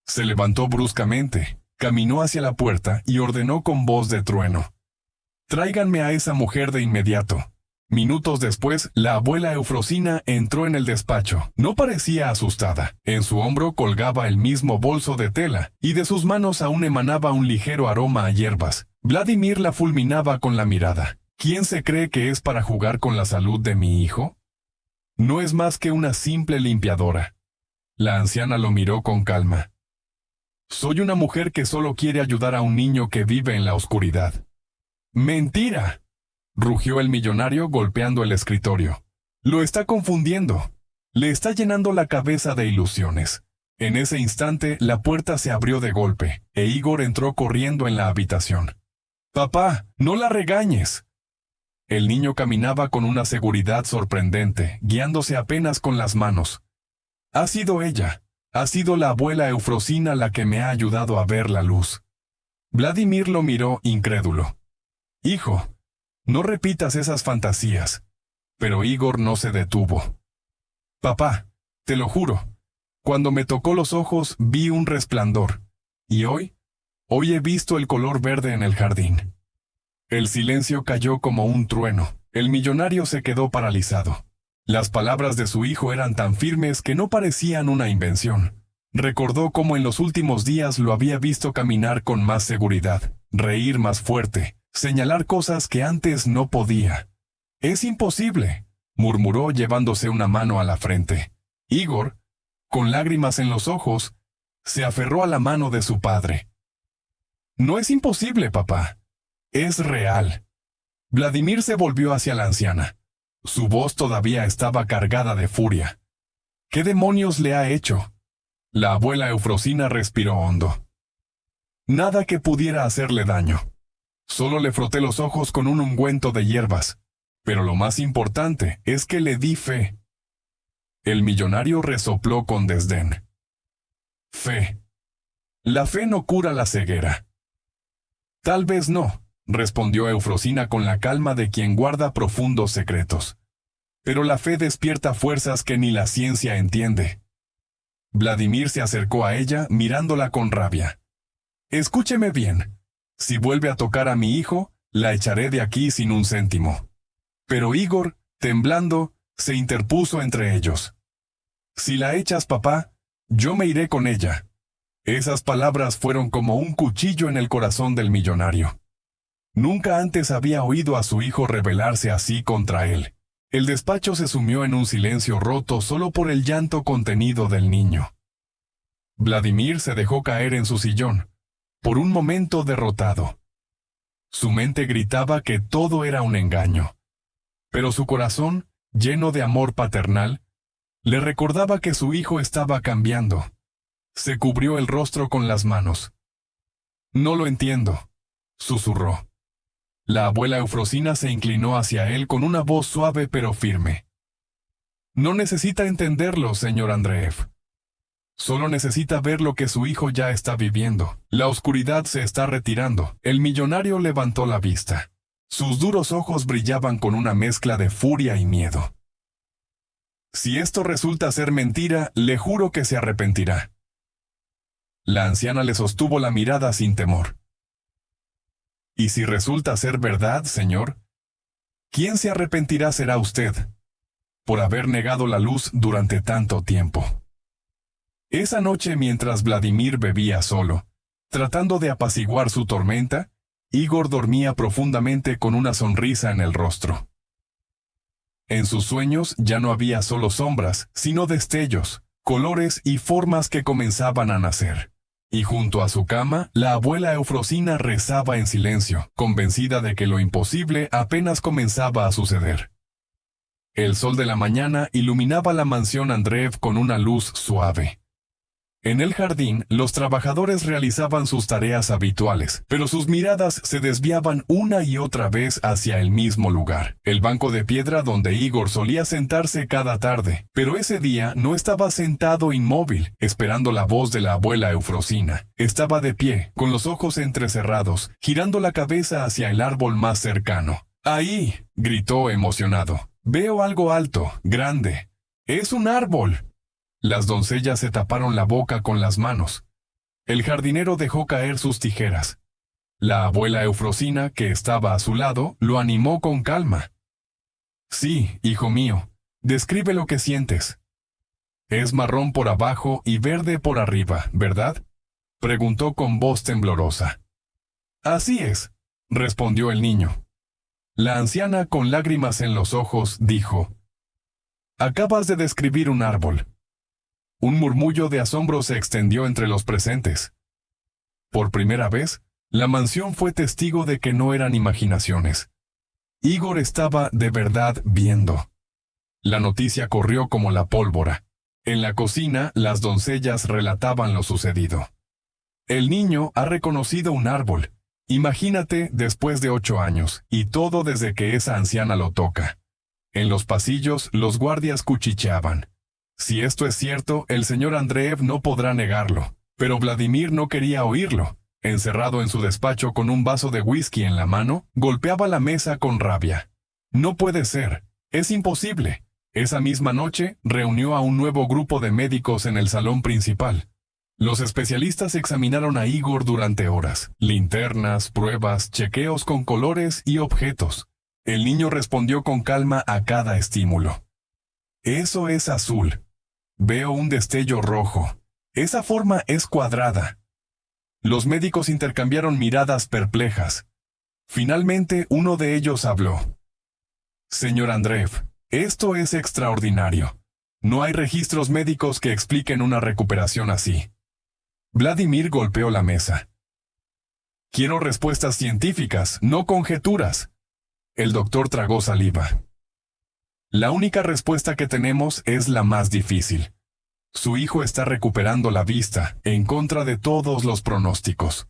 Se levantó bruscamente, caminó hacia la puerta y ordenó con voz de trueno. Tráiganme a esa mujer de inmediato. Minutos después, la abuela Eufrosina entró en el despacho. No parecía asustada. En su hombro colgaba el mismo bolso de tela, y de sus manos aún emanaba un ligero aroma a hierbas. Vladimir la fulminaba con la mirada. ¿Quién se cree que es para jugar con la salud de mi hijo? No es más que una simple limpiadora. La anciana lo miró con calma. Soy una mujer que solo quiere ayudar a un niño que vive en la oscuridad. ¡Mentira!, rugió el millonario golpeando el escritorio. Lo está confundiendo. Le está llenando la cabeza de ilusiones. En ese instante, la puerta se abrió de golpe, e Igor entró corriendo en la habitación. «Papá, no la regañes». El niño caminaba con una seguridad sorprendente, guiándose apenas con las manos. «Ha sido ella. Ha sido la abuela Eufrosina la que me ha ayudado a ver la luz». Vladimir lo miró incrédulo. «Hijo, no repitas esas fantasías». Pero Igor no se detuvo. «Papá, te lo juro, cuando me tocó los ojos vi un resplandor. Y hoy he visto el color verde en el jardín». El silencio cayó como un trueno. El millonario se quedó paralizado. Las palabras de su hijo eran tan firmes que no parecían una invención. Recordó cómo en los últimos días lo había visto caminar con más seguridad, reír más fuerte, señalar cosas que antes no podía. «Es imposible», murmuró llevándose una mano a la frente. Igor, con lágrimas en los ojos, se aferró a la mano de su padre. «No es imposible, papá. Es real». Vladimir se volvió hacia la anciana. Su voz todavía estaba cargada de furia. «¿Qué demonios le ha hecho?». La abuela Eufrosina respiró hondo. «Nada que pudiera hacerle daño. Solo le froté los ojos con un ungüento de hierbas. Pero lo más importante es que le di fe». El millonario resopló con desdén. «Fe. La fe no cura la ceguera». «Tal vez no», respondió Eufrosina con la calma de quien guarda profundos secretos. «Pero la fe despierta fuerzas que ni la ciencia entiende». Vladimir se acercó a ella mirándola con rabia. «Escúcheme bien. Si vuelve a tocar a mi hijo, la echaré de aquí sin un céntimo». Pero Igor, temblando, se interpuso entre ellos. «Si la echas, papá, yo me iré con ella». Esas palabras fueron como un cuchillo en el corazón del millonario. Nunca antes había oído a su hijo rebelarse así contra él. El despacho se sumió en un silencio roto solo por el llanto contenido del niño. Vladimir se dejó caer en su sillón, por un momento derrotado. Su mente gritaba que todo era un engaño. Pero su corazón, lleno de amor paternal, le recordaba que su hijo estaba cambiando. Se cubrió el rostro con las manos. «No lo entiendo», susurró. La abuela Eufrosina se inclinó hacia él con una voz suave pero firme. «No necesita entenderlo, señor Andreev. Solo necesita ver lo que su hijo ya está viviendo. La oscuridad se está retirando». El millonario levantó la vista. Sus duros ojos brillaban con una mezcla de furia y miedo. «Si esto resulta ser mentira, le juro que se arrepentirá». La anciana le sostuvo la mirada sin temor. «¿Y si resulta ser verdad, señor? ¿Quién se arrepentirá será usted, por haber negado la luz durante tanto tiempo». Esa noche, mientras Vladimir bebía solo, tratando de apaciguar su tormenta, Igor dormía profundamente con una sonrisa en el rostro. En sus sueños ya no había solo sombras, sino destellos, colores y formas que comenzaban a nacer. Y junto a su cama, la abuela Eufrosina rezaba en silencio, convencida de que lo imposible apenas comenzaba a suceder. El sol de la mañana iluminaba la mansión Andreev con una luz suave. En el jardín, los trabajadores realizaban sus tareas habituales, pero sus miradas se desviaban una y otra vez hacia el mismo lugar, el banco de piedra donde Igor solía sentarse cada tarde. Pero ese día no estaba sentado inmóvil, esperando la voz de la abuela Eufrosina. Estaba de pie, con los ojos entrecerrados, girando la cabeza hacia el árbol más cercano. «¡Ahí!», gritó emocionado. «Veo algo alto, grande. ¡Es un árbol!». Las doncellas se taparon la boca con las manos. El jardinero dejó caer sus tijeras. La abuela Eufrosina, que estaba a su lado, lo animó con calma. «Sí, hijo mío, describe lo que sientes». «Es marrón por abajo y verde por arriba, ¿verdad?», preguntó con voz temblorosa. «Así es», respondió el niño. La anciana, con lágrimas en los ojos, dijo: «Acabas de describir un árbol». Un murmullo de asombro se extendió entre los presentes. Por primera vez, La mansión fue testigo de que no eran imaginaciones. Igor estaba de verdad viendo. La noticia corrió como la pólvora. En la cocina, las doncellas relataban lo sucedido. El niño ha reconocido un árbol. Imagínate después de 8 años, y todo desde que esa anciana lo toca. En los pasillos, los guardias cuchicheaban. Si esto es cierto, el señor Andreev no podrá negarlo. Pero Vladimir no quería oírlo. Encerrado en su despacho con un vaso de whisky en la mano, golpeaba la mesa con rabia. No puede ser. Es imposible. Esa misma noche, reunió a un nuevo grupo de médicos en el salón principal. Los especialistas examinaron a Igor durante horas. Linternas, pruebas, chequeos con colores y objetos. El niño respondió con calma a cada estímulo. Eso es azul. Veo un destello rojo. Esa forma es cuadrada. Los médicos intercambiaron miradas perplejas. Finalmente, uno de ellos habló. Señor Andreev, esto es extraordinario. No hay registros médicos que expliquen una recuperación así. Vladimir golpeó la mesa. Quiero respuestas científicas, no conjeturas. El doctor tragó saliva. La única respuesta que tenemos es la más difícil. Su hijo está recuperando la vista, en contra de todos los pronósticos.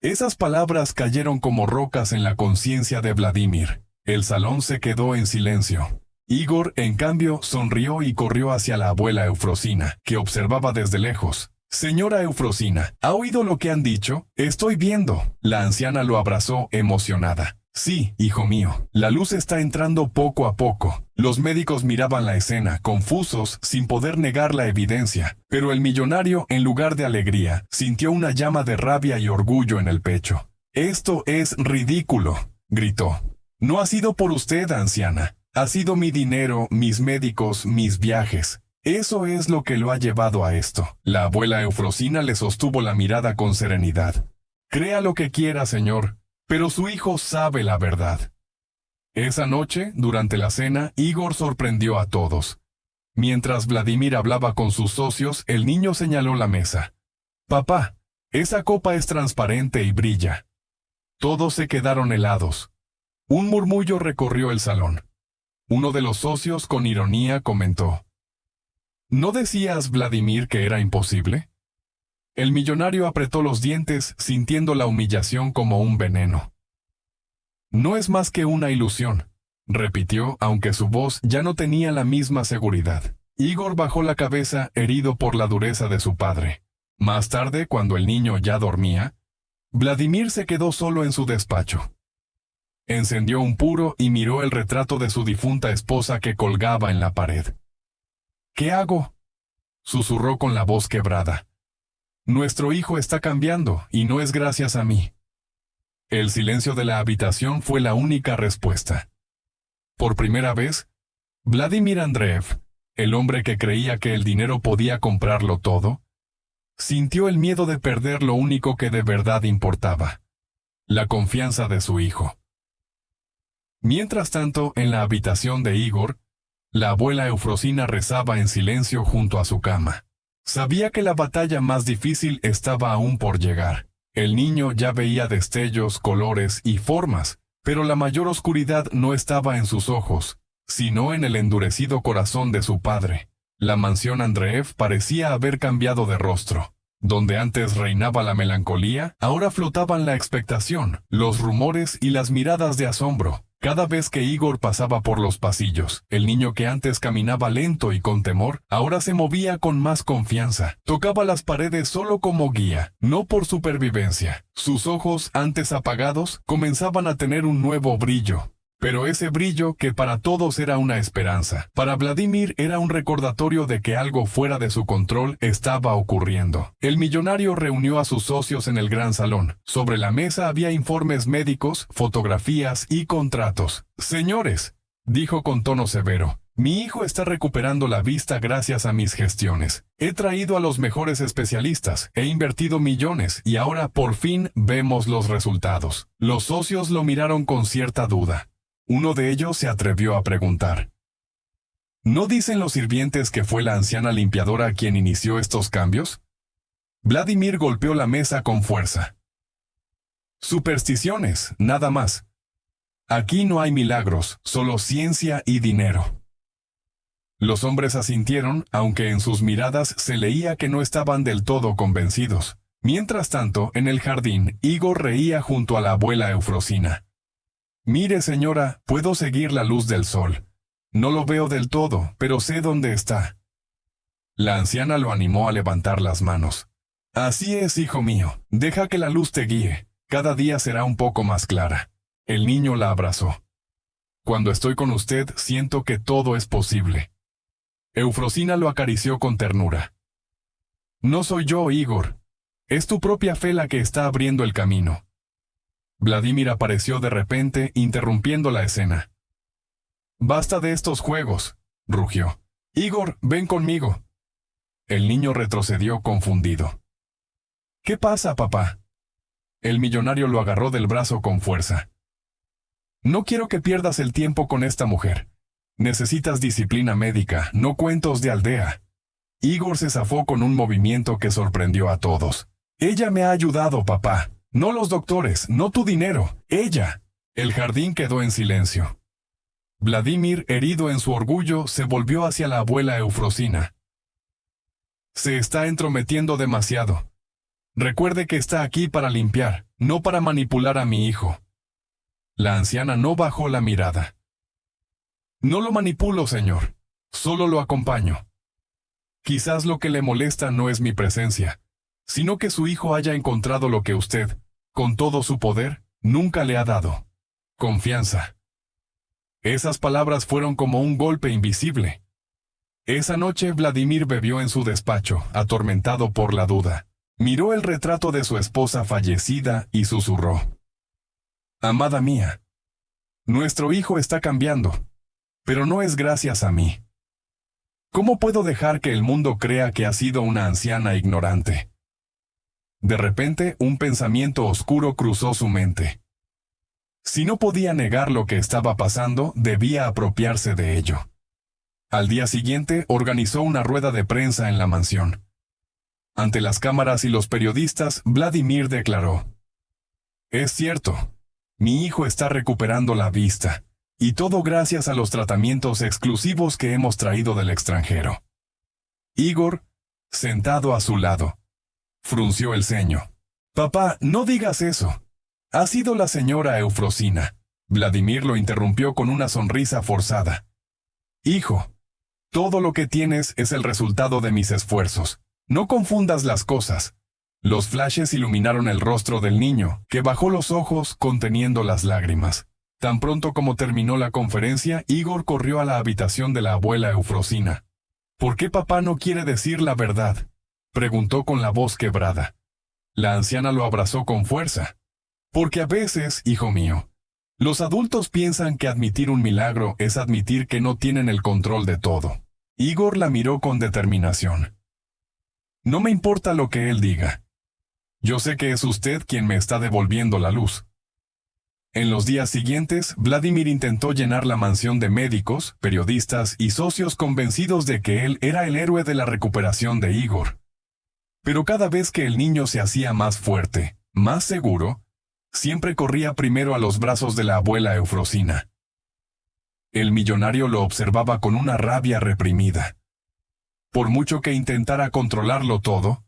Esas palabras cayeron como rocas en la conciencia de Vladimir. El salón se quedó en silencio. Igor, en cambio, sonrió y corrió hacia la abuela Eufrosina, que observaba desde lejos. Señora Eufrosina, ¿ha oído lo que han dicho? Estoy viendo. La anciana lo abrazó emocionada. Sí, hijo mío, la luz está entrando poco a poco. Los médicos miraban la escena, confusos, sin poder negar la evidencia. Pero el millonario, en lugar de alegría, sintió una llama de rabia y orgullo en el pecho. «Esto es ridículo», gritó. «No ha sido por usted, anciana. Ha sido mi dinero, mis médicos, mis viajes. Eso es lo que lo ha llevado a esto». La abuela Eufrosina le sostuvo la mirada con serenidad. «Crea lo que quiera, señor, pero su hijo sabe la verdad». Esa noche, durante la cena, Igor sorprendió a todos. Mientras Vladimir hablaba con sus socios, el niño señaló la mesa. «Papá, esa copa es transparente y brilla». Todos se quedaron helados. Un murmullo recorrió el salón. Uno de los socios, con ironía, comentó. «¿No decías, Vladimir, que era imposible?» El millonario apretó los dientes, sintiendo la humillación como un veneno. «No es más que una ilusión», repitió, aunque su voz ya no tenía la misma seguridad. Igor bajó la cabeza, herido por la dureza de su padre. Más tarde, cuando el niño ya dormía, Vladimir se quedó solo en su despacho. Encendió un puro y miró el retrato de su difunta esposa que colgaba en la pared. «¿Qué hago?», susurró con la voz quebrada. «Nuestro hijo está cambiando, y no es gracias a mí». El silencio de la habitación fue la única respuesta. Por primera vez, Vladimir Andreev, el hombre que creía que el dinero podía comprarlo todo, sintió el miedo de perder lo único que de verdad importaba: la confianza de su hijo. Mientras tanto, en la habitación de Igor, la abuela Eufrosina rezaba en silencio junto a su cama. Sabía que la batalla más difícil estaba aún por llegar. El niño ya veía destellos, colores y formas, pero la mayor oscuridad no estaba en sus ojos, sino en el endurecido corazón de su padre. La mansión Andreev parecía haber cambiado de rostro. Donde antes reinaba la melancolía, ahora flotaban la expectación, los rumores y las miradas de asombro. Cada vez que Igor pasaba por los pasillos, el niño que antes caminaba lento y con temor, ahora se movía con más confianza. Tocaba las paredes solo como guía, no por supervivencia. Sus ojos, antes apagados, comenzaban a tener un nuevo brillo. Pero ese brillo, que para todos era una esperanza, para Vladimir era un recordatorio de que algo fuera de su control estaba ocurriendo. El millonario reunió a sus socios en el gran salón. Sobre la mesa había informes médicos, fotografías y contratos. «Señores», dijo con tono severo, «mi hijo está recuperando la vista gracias a mis gestiones. He traído a los mejores especialistas, he invertido millones y ahora por fin vemos los resultados». Los socios lo miraron con cierta duda. Uno de ellos se atrevió a preguntar. ¿No dicen los sirvientes que fue la anciana limpiadora quien inició estos cambios? Vladimir golpeó la mesa con fuerza. Supersticiones, nada más. Aquí no hay milagros, solo ciencia y dinero. Los hombres asintieron, aunque en sus miradas se leía que no estaban del todo convencidos. Mientras tanto, en el jardín, Igor reía junto a la abuela Eufrosina. «Mire, señora, puedo seguir la luz del sol. No lo veo del todo, pero sé dónde está». La anciana lo animó a levantar las manos. «Así es, hijo mío, deja que la luz te guíe. Cada día será un poco más clara». El niño la abrazó. «Cuando estoy con usted, siento que todo es posible». Eufrosina lo acarició con ternura. «No soy yo, Igor. Es tu propia fe la que está abriendo el camino». Vladimir apareció de repente, interrumpiendo la escena. «Basta de estos juegos», rugió. «Igor, ven conmigo». El niño retrocedió confundido. «¿Qué pasa, papá?» El millonario lo agarró del brazo con fuerza. «No quiero que pierdas el tiempo con esta mujer. Necesitas disciplina médica, no cuentos de aldea». Igor se zafó con un movimiento que sorprendió a todos. «Ella me ha ayudado, papá. No los doctores, no tu dinero. Ella». El jardín quedó en silencio. Vladimir, herido en su orgullo, se volvió hacia la abuela Eufrosina. «Se está entrometiendo demasiado. Recuerde que está aquí para limpiar, no para manipular a mi hijo». La anciana no bajó la mirada. «No lo manipulo, señor. Solo lo acompaño. Quizás lo que le molesta no es mi presencia, sino que su hijo haya encontrado lo que usted, con todo su poder, nunca le ha dado: confianza». Esas palabras fueron como un golpe invisible. Esa noche Vladimir bebió en su despacho, atormentado por la duda. Miró el retrato de su esposa fallecida y susurró: «Amada mía, nuestro hijo está cambiando, pero no es gracias a mí. ¿Cómo puedo dejar que el mundo crea que ha sido una anciana ignorante?» De repente, un pensamiento oscuro cruzó su mente. Si no podía negar lo que estaba pasando, debía apropiarse de ello. Al día siguiente, organizó una rueda de prensa en la mansión. Ante las cámaras y los periodistas, Vladimir declaró: «Es cierto, mi hijo está recuperando la vista, y todo gracias a los tratamientos exclusivos que hemos traído del extranjero». Igor, sentado a su lado, frunció el ceño. «Papá, no digas eso. Ha sido la señora Eufrosina». Vladimir lo interrumpió con una sonrisa forzada. «Hijo, todo lo que tienes es el resultado de mis esfuerzos. No confundas las cosas». Los flashes iluminaron el rostro del niño, que bajó los ojos conteniendo las lágrimas. Tan pronto como terminó la conferencia, Igor corrió a la habitación de la abuela Eufrosina. «¿Por qué papá no quiere decir la verdad?», preguntó con la voz quebrada. La anciana lo abrazó con fuerza. «Porque a veces, hijo mío, los adultos piensan que admitir un milagro es admitir que no tienen el control de todo». Igor la miró con determinación. «No me importa lo que él diga. Yo sé que es usted quien me está devolviendo la luz». En los días siguientes, Vladimir intentó llenar la mansión de médicos, periodistas y socios convencidos de que él era el héroe de la recuperación de Igor. Pero cada vez que el niño se hacía más fuerte, más seguro, siempre corría primero a los brazos de la abuela Eufrosina. El millonario lo observaba con una rabia reprimida. Por mucho que intentara controlarlo todo,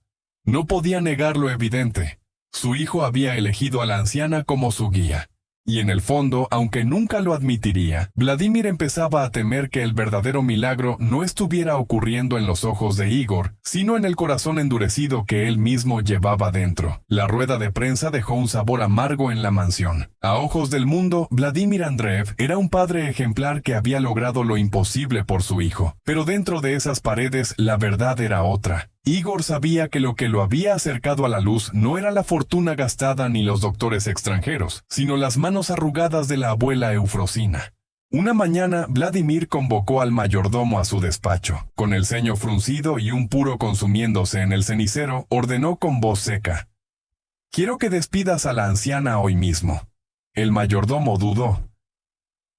no podía negar lo evidente: su hijo había elegido a la anciana como su guía. Y en el fondo, aunque nunca lo admitiría, Vladimir empezaba a temer que el verdadero milagro no estuviera ocurriendo en los ojos de Igor, sino en el corazón endurecido que él mismo llevaba dentro. La rueda de prensa dejó un sabor amargo en la mansión. A ojos del mundo, Vladimir Andreev era un padre ejemplar que había logrado lo imposible por su hijo. Pero dentro de esas paredes, la verdad era otra. Igor sabía que lo que lo había acercado a la luz no era la fortuna gastada ni los doctores extranjeros, sino las manos arrugadas de la abuela Eufrosina. Una mañana, Vladimir convocó al mayordomo a su despacho. Con el ceño fruncido y un puro consumiéndose en el cenicero, ordenó con voz seca: «Quiero que despidas a la anciana hoy mismo». El mayordomo dudó.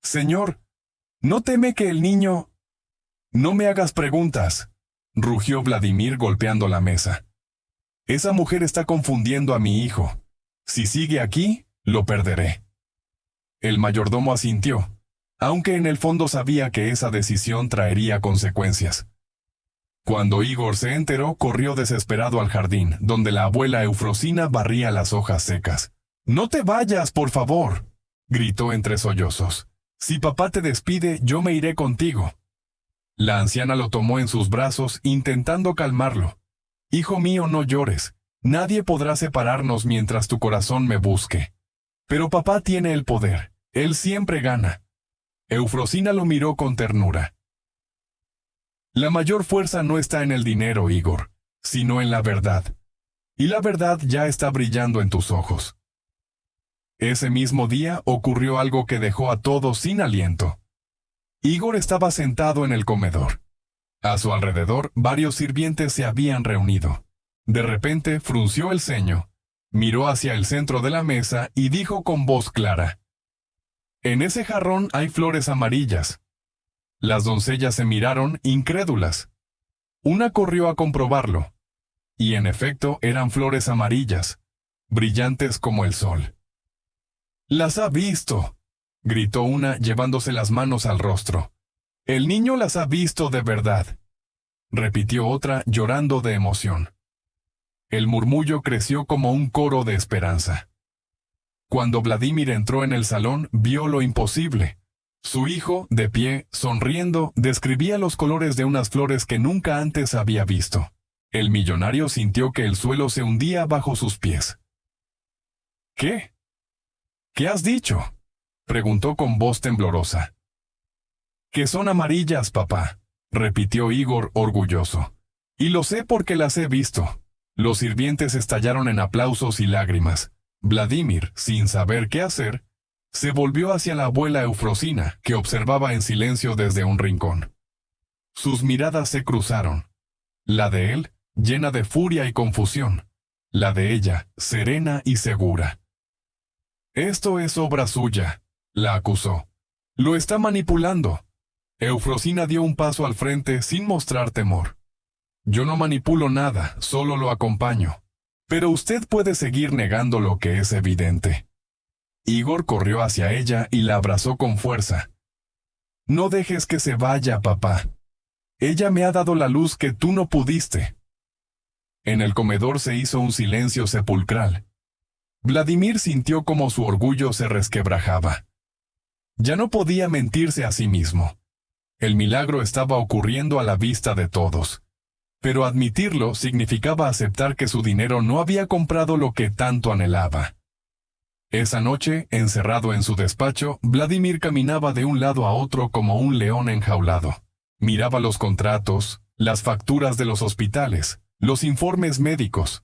«Señor, ¿no teme que el niño...?» «No me hagas preguntas», rugió Vladimir golpeando la mesa. «Esa mujer está confundiendo a mi hijo. Si sigue aquí, lo perderé. El mayordomo asintió, aunque en el fondo sabía que esa decisión traería consecuencias. Cuando Igor se enteró, corrió desesperado al jardín, donde la abuela Eufrosina barría las hojas secas. «¡No te vayas, por favor!», gritó entre sollozos. «Si papá te despide, yo me iré contigo». La anciana lo tomó en sus brazos, intentando calmarlo. «Hijo mío, no llores. Nadie podrá separarnos mientras tu corazón me busque. Pero papá tiene el poder. Él siempre gana». Eufrosina lo miró con ternura. «La mayor fuerza no está en el dinero, Igor, sino en la verdad. Y la verdad ya está brillando en tus ojos». Ese mismo día ocurrió algo que dejó a todos sin aliento. Igor estaba sentado en el comedor. A su alrededor, varios sirvientes se habían reunido. De repente, frunció el ceño, miró hacia el centro de la mesa y dijo con voz clara: «En ese jarrón hay flores amarillas». Las doncellas se miraron incrédulas. Una corrió a comprobarlo. Y en efecto eran flores amarillas, brillantes como el sol. «¡Las ha visto!», gritó una, llevándose las manos al rostro. «El niño las ha visto de verdad», repitió otra, llorando de emoción. El murmullo creció como un coro de esperanza. Cuando Vladimir entró en el salón, vio lo imposible. Su hijo, de pie, sonriendo, describía los colores de unas flores que nunca antes había visto. El millonario sintió que el suelo se hundía bajo sus pies. «¿Qué? ¿Qué has dicho?», preguntó con voz temblorosa. «Que son amarillas, papá», repitió Igor orgulloso. «Y lo sé porque las he visto». Los sirvientes estallaron en aplausos y lágrimas. Vladimir, sin saber qué hacer, se volvió hacia la abuela Eufrosina, que observaba en silencio desde un rincón. Sus miradas se cruzaron. La de él, llena de furia y confusión. La de ella, serena y segura. «Esto es obra suya», la acusó. «Lo está manipulando». Eufrosina dio un paso al frente sin mostrar temor. «Yo no manipulo nada, solo lo acompaño. Pero usted puede seguir negando lo que es evidente». Igor corrió hacia ella y la abrazó con fuerza. «No dejes que se vaya, papá. Ella me ha dado la luz que tú no pudiste». En el comedor se hizo un silencio sepulcral. Vladimir sintió como su orgullo se resquebrajaba. Ya no podía mentirse a sí mismo. El milagro estaba ocurriendo a la vista de todos. Pero admitirlo significaba aceptar que su dinero no había comprado lo que tanto anhelaba. Esa noche, encerrado en su despacho, Vladimir caminaba de un lado a otro como un león enjaulado. Miraba los contratos, las facturas de los hospitales, los informes médicos.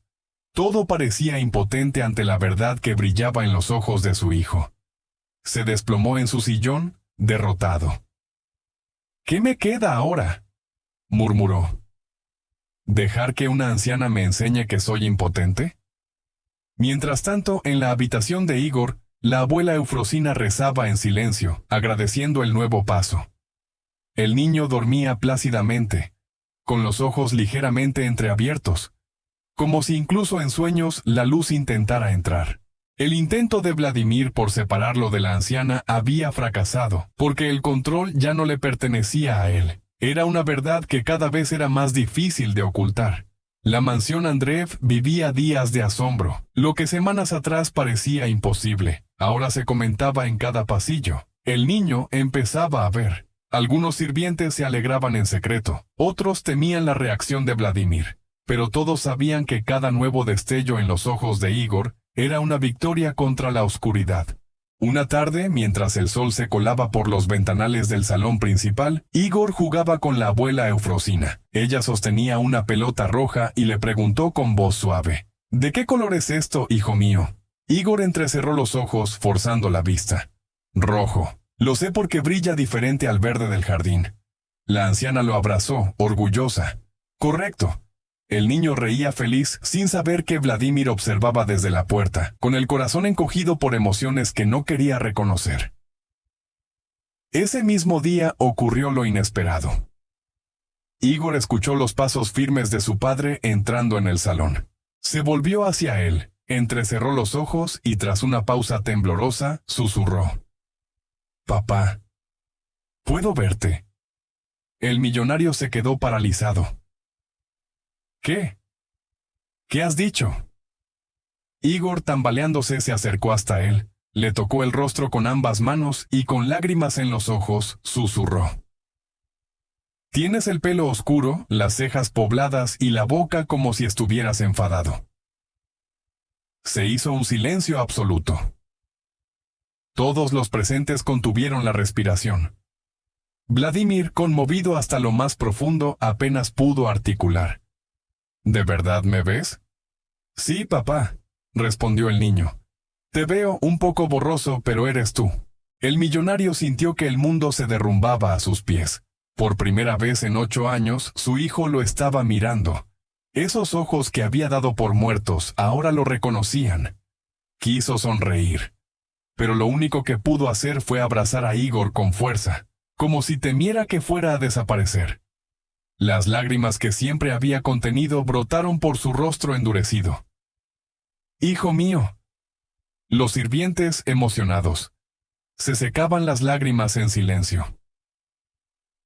Todo parecía impotente ante la verdad que brillaba en los ojos de su hijo. Se desplomó en su sillón, derrotado. «¿Qué me queda ahora?», murmuró. ¿Dejar que una anciana me enseñe que soy impotente? Mientras tanto, en la habitación de Igor, la abuela Eufrosina rezaba en silencio, agradeciendo el nuevo paso. El niño dormía plácidamente, con los ojos ligeramente entreabiertos, como si incluso en sueños la luz intentara entrar. El intento de Vladimir por separarlo de la anciana había fracasado, porque el control ya no le pertenecía a él. Era una verdad que cada vez era más difícil de ocultar. La mansión Andreev vivía días de asombro. Lo que semanas atrás parecía imposible, ahora se comentaba en cada pasillo. El niño empezaba a ver. Algunos sirvientes se alegraban en secreto, otros temían la reacción de Vladimir. Pero todos sabían que cada nuevo destello en los ojos de Igor era una victoria contra la oscuridad. Una tarde, mientras el sol se colaba por los ventanales del salón principal, Igor jugaba con la abuela Eufrosina. Ella sostenía una pelota roja y le preguntó con voz suave: «¿De qué color es esto, hijo mío?». Igor entrecerró los ojos, forzando la vista. «Rojo. Lo sé porque brilla diferente al verde del jardín». La anciana lo abrazó, orgullosa. «Correcto». El niño reía feliz sin saber que Vladimir observaba desde la puerta, con el corazón encogido por emociones que no quería reconocer. Ese mismo día ocurrió lo inesperado. Igor escuchó los pasos firmes de su padre entrando en el salón. Se volvió hacia él, Entrecerró los ojos y tras una pausa temblorosa, susurró. Papá. ¿Puedo verte? El millonario se quedó paralizado. ¿Qué? ¿Qué has dicho? Igor, tambaleándose, se acercó hasta él, le tocó el rostro con ambas manos y con lágrimas en los ojos, susurró. Tienes el pelo oscuro, las cejas pobladas y la boca como si estuvieras enfadado. Se hizo un silencio absoluto. Todos los presentes contuvieron la respiración. Vladimir, conmovido hasta lo más profundo, apenas pudo articular. ¿De verdad me ves? Sí, papá, respondió el niño. Te veo un poco borroso, pero eres tú. El millonario sintió que el mundo se derrumbaba a sus pies. Por primera vez en 8 años, su hijo lo estaba mirando. Esos ojos que había dado por muertos ahora lo reconocían. Quiso sonreír. Pero lo único que pudo hacer fue abrazar a Igor con fuerza, como si temiera que fuera a desaparecer. Las lágrimas que siempre había contenido brotaron por su rostro endurecido. «Hijo mío». Los sirvientes, emocionados, se secaban las lágrimas en silencio.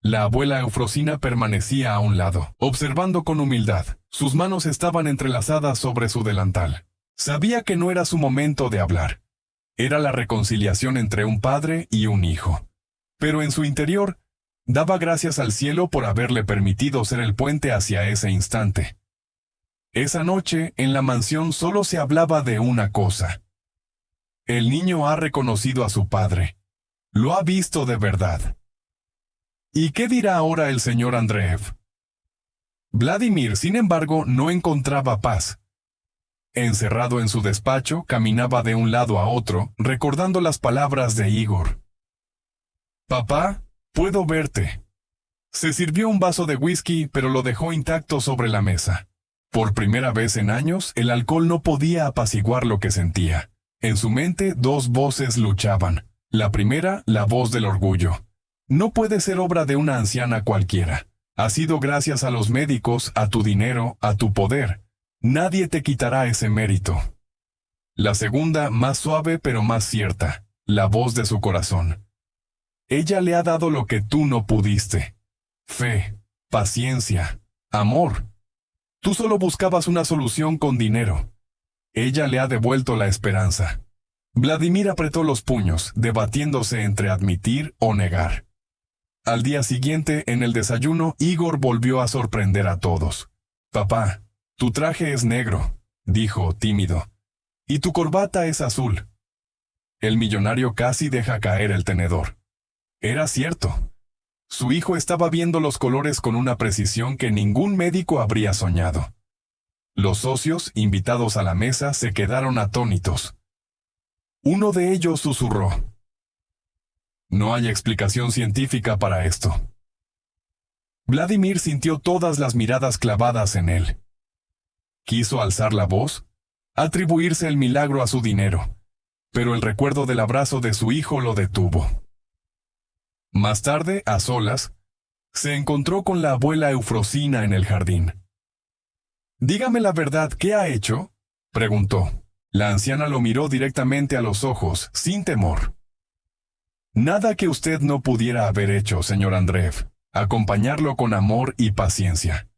La abuela Eufrosina permanecía a un lado, observando con humildad. Sus manos estaban entrelazadas sobre su delantal. Sabía que no era su momento de hablar. Era la reconciliación entre un padre y un hijo. Pero en su interior, daba gracias al cielo por haberle permitido ser el puente hacia ese instante. Esa noche, en la mansión solo se hablaba de una cosa. El niño ha reconocido a su padre. Lo ha visto de verdad. ¿Y qué dirá ahora el señor Andreev? Vladimir, sin embargo, no encontraba paz. Encerrado en su despacho, caminaba de un lado a otro, recordando las palabras de Igor. «Papá, puedo verte». Se sirvió un vaso de whisky, pero lo dejó intacto sobre la mesa. Por primera vez en años, el alcohol no podía apaciguar lo que sentía. En su mente, 2 voces luchaban. La primera, la voz del orgullo. No puede ser obra de una anciana cualquiera. Ha sido gracias a los médicos, a tu dinero, a tu poder. Nadie te quitará ese mérito. La segunda, más suave pero más cierta, la voz de su corazón. Ella le ha dado lo que tú no pudiste. Fe, paciencia, amor. Tú solo buscabas una solución con dinero. Ella le ha devuelto la esperanza. Vladimir apretó los puños, debatiéndose entre admitir o negar. Al día siguiente, en el desayuno, Igor volvió a sorprender a todos. «Papá, tu traje es negro», dijo, tímido. «Y tu corbata es azul». El millonario casi deja caer el tenedor. Era cierto. Su hijo estaba viendo los colores con una precisión que ningún médico habría soñado. Los socios, invitados a la mesa, se quedaron atónitos. Uno de ellos susurró. «No hay explicación científica para esto». Vladimir sintió todas las miradas clavadas en él. Quiso alzar la voz, atribuirse el milagro a su dinero, pero el recuerdo del abrazo de su hijo lo detuvo. Más tarde, a solas, se encontró con la abuela Eufrosina en el jardín. «Dígame la verdad, ¿qué ha hecho?», preguntó. La anciana lo miró directamente a los ojos, sin temor. «Nada que usted no pudiera haber hecho, señor Andreev. Acompañarlo con amor y paciencia».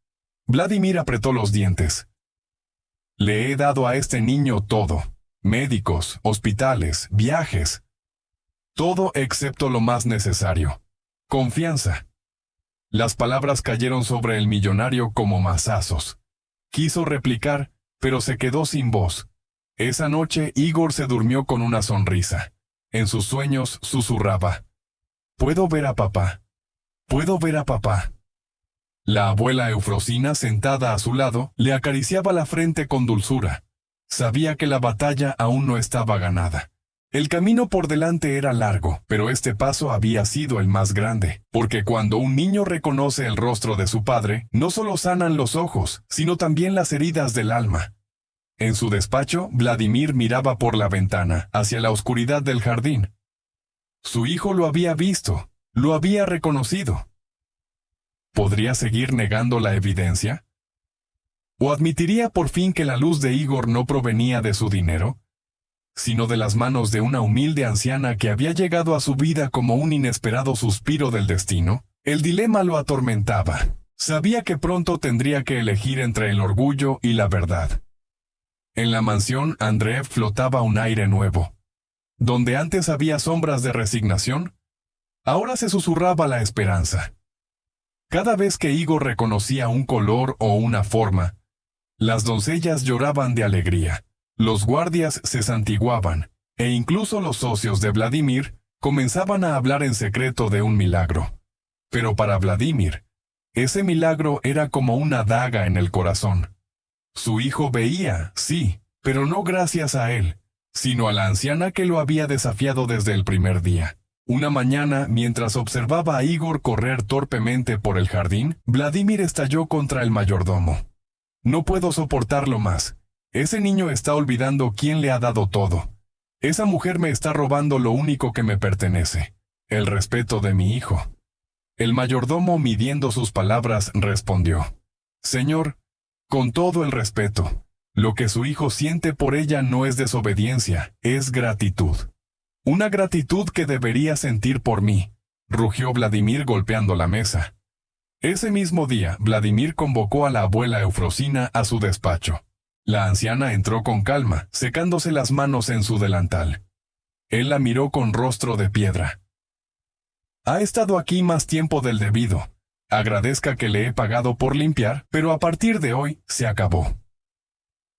Vladimir apretó los dientes. «Le he dado a este niño todo. Médicos, hospitales, viajes. Todo excepto lo más necesario. Confianza». Las palabras cayeron sobre el millonario como mazazos. Quiso replicar, pero se quedó sin voz. Esa noche Igor se durmió con una sonrisa. En sus sueños susurraba. «Puedo ver a papá. Puedo ver a papá». La abuela Eufrosina, sentada a su lado, le acariciaba la frente con dulzura. Sabía que la batalla aún no estaba ganada. El camino por delante era largo, pero este paso había sido el más grande, porque cuando un niño reconoce el rostro de su padre, no solo sanan los ojos, sino también las heridas del alma. En su despacho, Vladimir miraba por la ventana, hacia la oscuridad del jardín. Su hijo lo había visto, lo había reconocido. ¿Podría seguir negando la evidencia? ¿O admitiría por fin que la luz de Igor no provenía de su dinero, sino de las manos de una humilde anciana que había llegado a su vida como un inesperado suspiro del destino? El dilema lo atormentaba. Sabía que pronto tendría que elegir entre el orgullo y la verdad. En la mansión Andreev flotaba un aire nuevo. Donde antes había sombras de resignación, ahora se susurraba la esperanza. Cada vez que Igor reconocía un color o una forma, las doncellas lloraban de alegría, los guardias se santiguaban, e incluso los socios de Vladimir comenzaban a hablar en secreto de un milagro. Pero para Vladimir, ese milagro era como una daga en el corazón. Su hijo veía, sí, pero no gracias a él, sino a la anciana que lo había desafiado desde el primer día. Una mañana, mientras observaba a Igor correr torpemente por el jardín, Vladimir estalló contra el mayordomo. No puedo soportarlo más. Ese niño está olvidando quién le ha dado todo. Esa mujer me está robando lo único que me pertenece, el respeto de mi hijo. El mayordomo, midiendo sus palabras, respondió: Señor, con todo el respeto, lo que su hijo siente por ella no es desobediencia, es gratitud. Una gratitud que debería sentir por mí, rugió Vladimir golpeando la mesa. Ese mismo día, Vladimir convocó a la abuela Eufrosina a su despacho. La anciana entró con calma, secándose las manos en su delantal. Él la miró con rostro de piedra. Ha estado aquí más tiempo del debido. Agradezca que le he pagado por limpiar, pero a partir de hoy se acabó.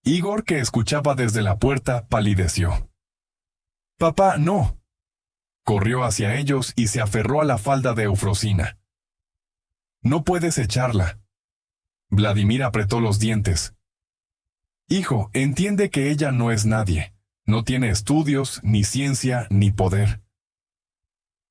Igor, que escuchaba desde la puerta, palideció. Papá, no. Corrió hacia ellos y se aferró a la falda de Eufrosina. No puedes echarla. Vladimir apretó los dientes. Hijo, entiende que ella no es nadie. No tiene estudios, ni ciencia, ni poder.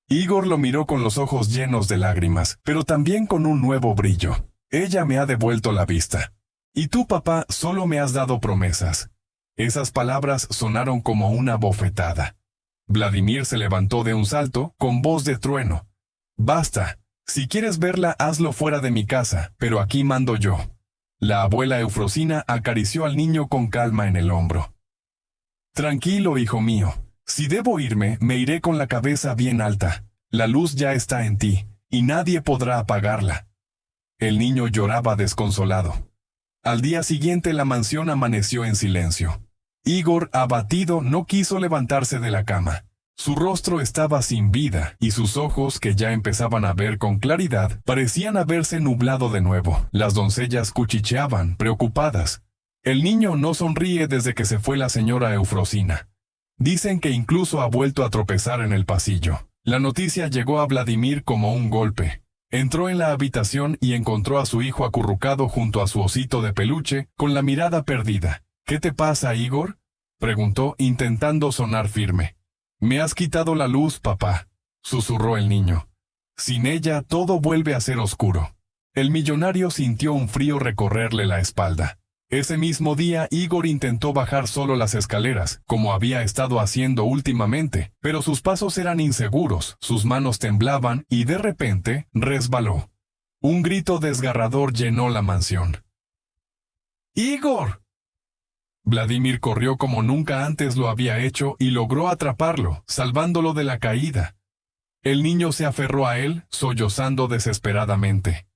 Igor lo miró con los ojos llenos de lágrimas, pero también con un nuevo brillo. Ella me ha devuelto la vista. Y tú, papá, solo me has dado promesas. Esas palabras sonaron como una bofetada. Vladimir se levantó de un salto, con voz de trueno. Basta. Si quieres verla, hazlo fuera de mi casa, pero aquí mando yo. La abuela Eufrosina acarició al niño con calma en el hombro. Tranquilo, hijo mío. Si debo irme, me iré con la cabeza bien alta. La luz ya está en ti, y nadie podrá apagarla. El niño lloraba desconsolado. Al día siguiente la mansión amaneció en silencio. Igor, abatido, no quiso levantarse de la cama. Su rostro estaba sin vida, y sus ojos, que ya empezaban a ver con claridad, parecían haberse nublado de nuevo. Las doncellas cuchicheaban, preocupadas. El niño no sonríe desde que se fue la señora Eufrosina. Dicen que incluso ha vuelto a tropezar en el pasillo. La noticia llegó a Vladimir como un golpe. Entró en la habitación y encontró a su hijo acurrucado junto a su osito de peluche, con la mirada perdida. ¿Qué te pasa, Igor?, preguntó, intentando sonar firme. Me has quitado la luz, papá, susurró el niño. Sin ella todo vuelve a ser oscuro. El millonario sintió un frío recorrerle la espalda. Ese mismo día Igor intentó bajar solo las escaleras, como había estado haciendo últimamente, pero sus pasos eran inseguros, sus manos temblaban y de repente resbaló. Un grito desgarrador llenó la mansión. ¡Igor! Vladimir corrió como nunca antes lo había hecho y logró atraparlo, salvándolo de la caída. El niño se aferró a él, sollozando desesperadamente.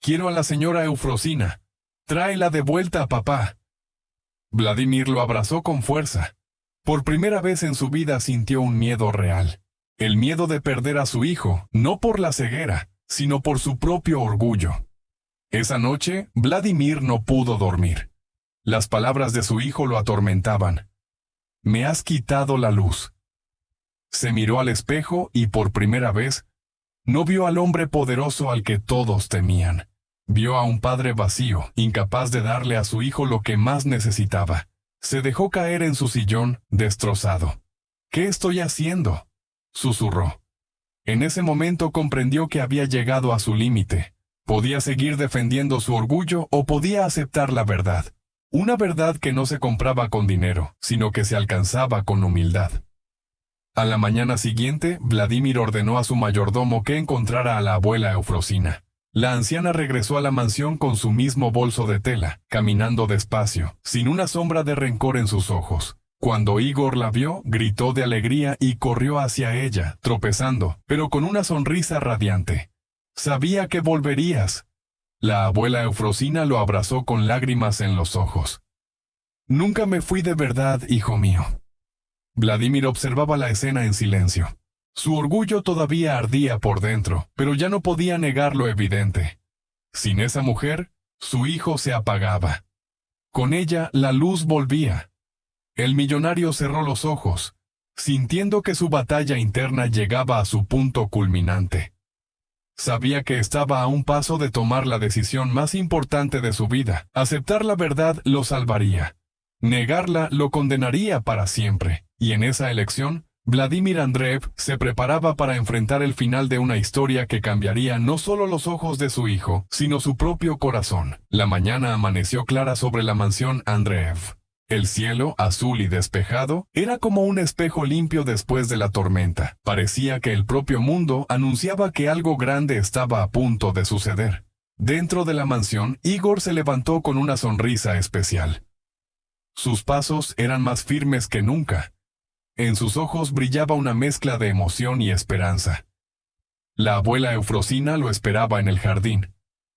Quiero a la señora Eufrosina. Tráela de vuelta a papá. Vladimir lo abrazó con fuerza. Por primera vez en su vida sintió un miedo real. El miedo de perder a su hijo, no por la ceguera, sino por su propio orgullo. Esa noche, Vladimir no pudo dormir. Las palabras de su hijo lo atormentaban. Me has quitado la luz. Se miró al espejo y por primera vez, no vio al hombre poderoso al que todos temían. Vio a un padre vacío, incapaz de darle a su hijo lo que más necesitaba. Se dejó caer en su sillón, destrozado. ¿Qué estoy haciendo?, susurró. En ese momento comprendió que había llegado a su límite. Podía seguir defendiendo su orgullo o podía aceptar la verdad. Una verdad que no se compraba con dinero, sino que se alcanzaba con humildad. A la mañana siguiente, Vladimir ordenó a su mayordomo que encontrara a la abuela Eufrosina. La anciana regresó a la mansión con su mismo bolso de tela, caminando despacio, sin una sombra de rencor en sus ojos. Cuando Igor la vio, gritó de alegría y corrió hacia ella, tropezando, pero con una sonrisa radiante. «Sabía que volverías». La abuela Eufrosina lo abrazó con lágrimas en los ojos. «Nunca me fui de verdad, hijo mío». Vladimir observaba la escena en silencio. Su orgullo todavía ardía por dentro, pero ya no podía negar lo evidente. Sin esa mujer, su hijo se apagaba. Con ella, la luz volvía. El millonario cerró los ojos, sintiendo que su batalla interna llegaba a su punto culminante. Sabía que estaba a un paso de tomar la decisión más importante de su vida. Aceptar la verdad lo salvaría. Negarla lo condenaría para siempre. Y en esa elección, Vladimir Andreev se preparaba para enfrentar el final de una historia que cambiaría no solo los ojos de su hijo, sino su propio corazón. La mañana amaneció clara sobre la mansión Andreev. El cielo, azul y despejado, era como un espejo limpio después de la tormenta. Parecía que el propio mundo anunciaba que algo grande estaba a punto de suceder. Dentro de la mansión, Igor se levantó con una sonrisa especial. Sus pasos eran más firmes que nunca. En sus ojos brillaba una mezcla de emoción y esperanza. La abuela Eufrosina lo esperaba en el jardín,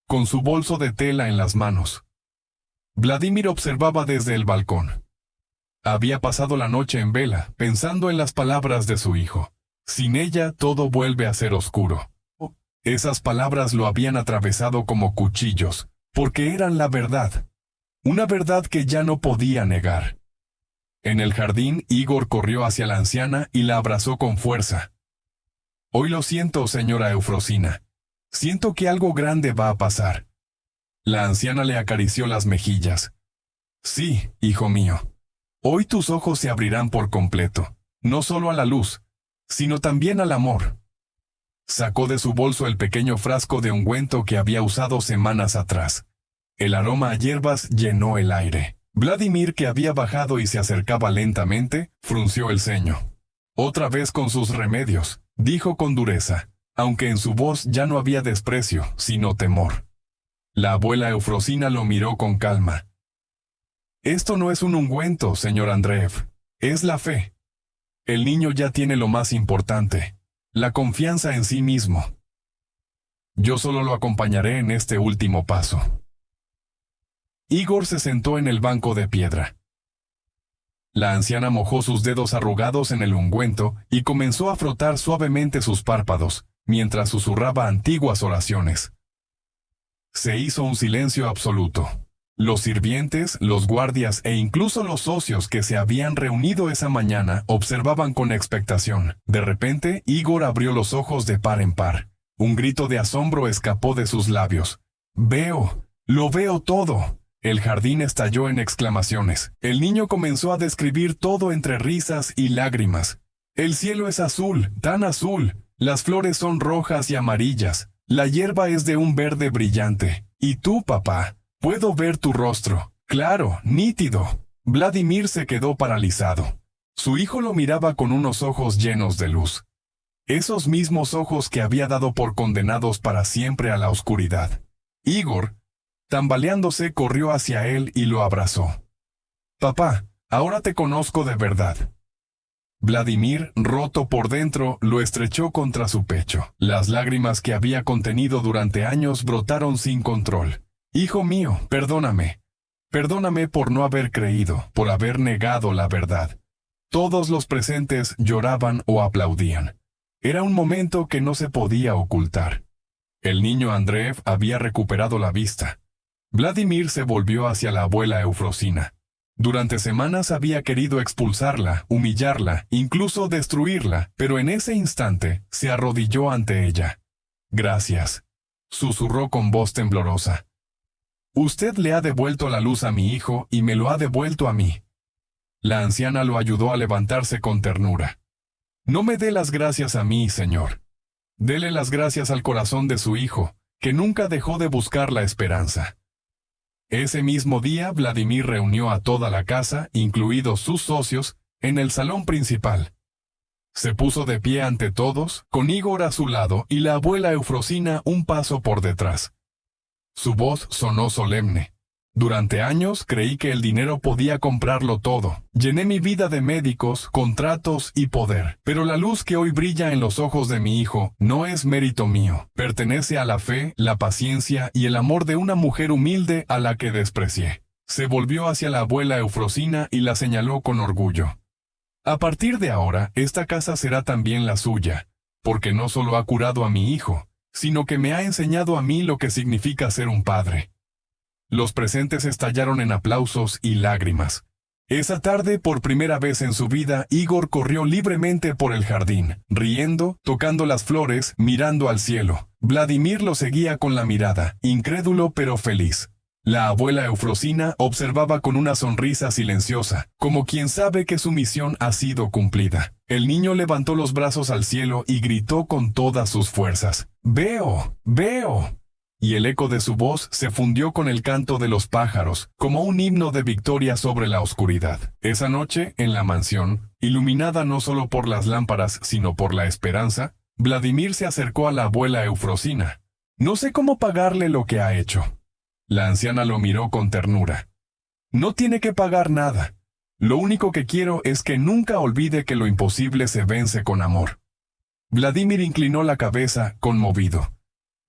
con su bolso de tela en las manos. Vladimir observaba desde el balcón. Había pasado la noche en vela, pensando en las palabras de su hijo. Sin ella, todo vuelve a ser oscuro. Esas palabras lo habían atravesado como cuchillos, porque eran la verdad. Una verdad que ya no podía negar. En el jardín, Igor corrió hacia la anciana y la abrazó con fuerza. «Hoy lo siento, señora Eufrosina. Siento que algo grande va a pasar». La anciana le acarició las mejillas. «Sí, hijo mío. Hoy tus ojos se abrirán por completo, no solo a la luz, sino también al amor». Sacó de su bolso el pequeño frasco de ungüento que había usado semanas atrás. El aroma a hierbas llenó el aire. Vladimir, que había bajado y se acercaba lentamente, frunció el ceño. «Otra vez con sus remedios», dijo con dureza, aunque en su voz ya no había desprecio, sino temor. La abuela Eufrosina lo miró con calma. «Esto no es un ungüento, señor Andreev. Es la fe. El niño ya tiene lo más importante, la confianza en sí mismo. Yo solo lo acompañaré en este último paso». Igor se sentó en el banco de piedra. La anciana mojó sus dedos arrugados en el ungüento y comenzó a frotar suavemente sus párpados, mientras susurraba antiguas oraciones. Se hizo un silencio absoluto. Los sirvientes, los guardias e incluso los socios que se habían reunido esa mañana observaban con expectación. De repente, Igor abrió los ojos de par en par. Un grito de asombro escapó de sus labios. ¡Lo veo todo! El jardín estalló en exclamaciones. El niño comenzó a describir todo entre risas y lágrimas. «El cielo es azul, tan azul. Las flores son rojas y amarillas. La hierba es de un verde brillante. Y tú, papá, puedo ver tu rostro. Claro, nítido». Vladimir se quedó paralizado. Su hijo lo miraba con unos ojos llenos de luz. Esos mismos ojos que había dado por condenados para siempre a la oscuridad. Igor, tambaleándose, corrió hacia él y lo abrazó. «Papá, ahora te conozco de verdad». Vladimir, roto por dentro, lo estrechó contra su pecho. Las lágrimas que había contenido durante años brotaron sin control. «Hijo mío, perdóname. Perdóname por no haber creído, por haber negado la verdad». Todos los presentes lloraban o aplaudían. Era un momento que no se podía ocultar. El niño Andreev había recuperado la vista. Vladimir se volvió hacia la abuela Eufrosina. Durante semanas había querido expulsarla, humillarla, incluso destruirla, pero en ese instante se arrodilló ante ella. «Gracias», susurró con voz temblorosa. «Usted le ha devuelto la luz a mi hijo y me lo ha devuelto a mí». La anciana lo ayudó a levantarse con ternura. «No me dé las gracias a mí, señor. Dele las gracias al corazón de su hijo, que nunca dejó de buscar la esperanza». Ese mismo día, Vladimir reunió a toda la casa, incluidos sus socios, en el salón principal. Se puso de pie ante todos, con Igor a su lado y la abuela Eufrosina un paso por detrás. Su voz sonó solemne. Durante años creí que el dinero podía comprarlo todo. Llené mi vida de médicos, contratos y poder. Pero la luz que hoy brilla en los ojos de mi hijo no es mérito mío. Pertenece a la fe, la paciencia y el amor de una mujer humilde a la que desprecié. Se volvió hacia la abuela Eufrosina y la señaló con orgullo. A partir de ahora, esta casa será también la suya, porque no solo ha curado a mi hijo, sino que me ha enseñado a mí lo que significa ser un padre. Los presentes estallaron en aplausos y lágrimas. Esa tarde, por primera vez en su vida, Igor corrió libremente por el jardín, riendo, tocando las flores, mirando al cielo. Vladimir lo seguía con la mirada, incrédulo pero feliz. La abuela Eufrosina observaba con una sonrisa silenciosa, como quien sabe que su misión ha sido cumplida. El niño levantó los brazos al cielo y gritó con todas sus fuerzas: «¡Veo! ¡Veo!». Y el eco de su voz se fundió con el canto de los pájaros, como un himno de victoria sobre la oscuridad. Esa noche, en la mansión, iluminada no solo por las lámparas, sino por la esperanza, Vladimir se acercó a la abuela Eufrosina. «No sé cómo pagarle lo que ha hecho». La anciana lo miró con ternura. «No tiene que pagar nada. Lo único que quiero es que nunca olvide que lo imposible se vence con amor». Vladimir inclinó la cabeza, conmovido.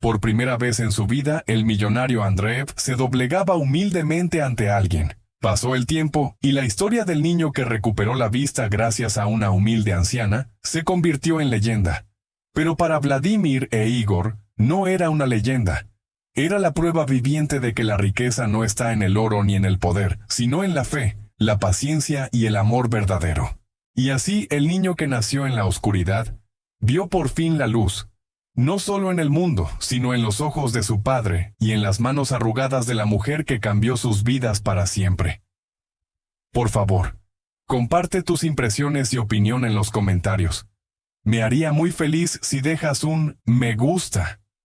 Por primera vez en su vida, el millonario Andreev se doblegaba humildemente ante alguien. Pasó el tiempo, y la historia del niño que recuperó la vista gracias a una humilde anciana se convirtió en leyenda. Pero para Vladimir e Igor, no era una leyenda. Era la prueba viviente de que la riqueza no está en el oro ni en el poder, sino en la fe, la paciencia y el amor verdadero. Y así el niño que nació en la oscuridad vio por fin la luz, no solo en el mundo, sino en los ojos de su padre y en las manos arrugadas de la mujer que cambió sus vidas para siempre. Por favor, comparte tus impresiones y opinión en los comentarios. Me haría muy feliz si dejas un me gusta.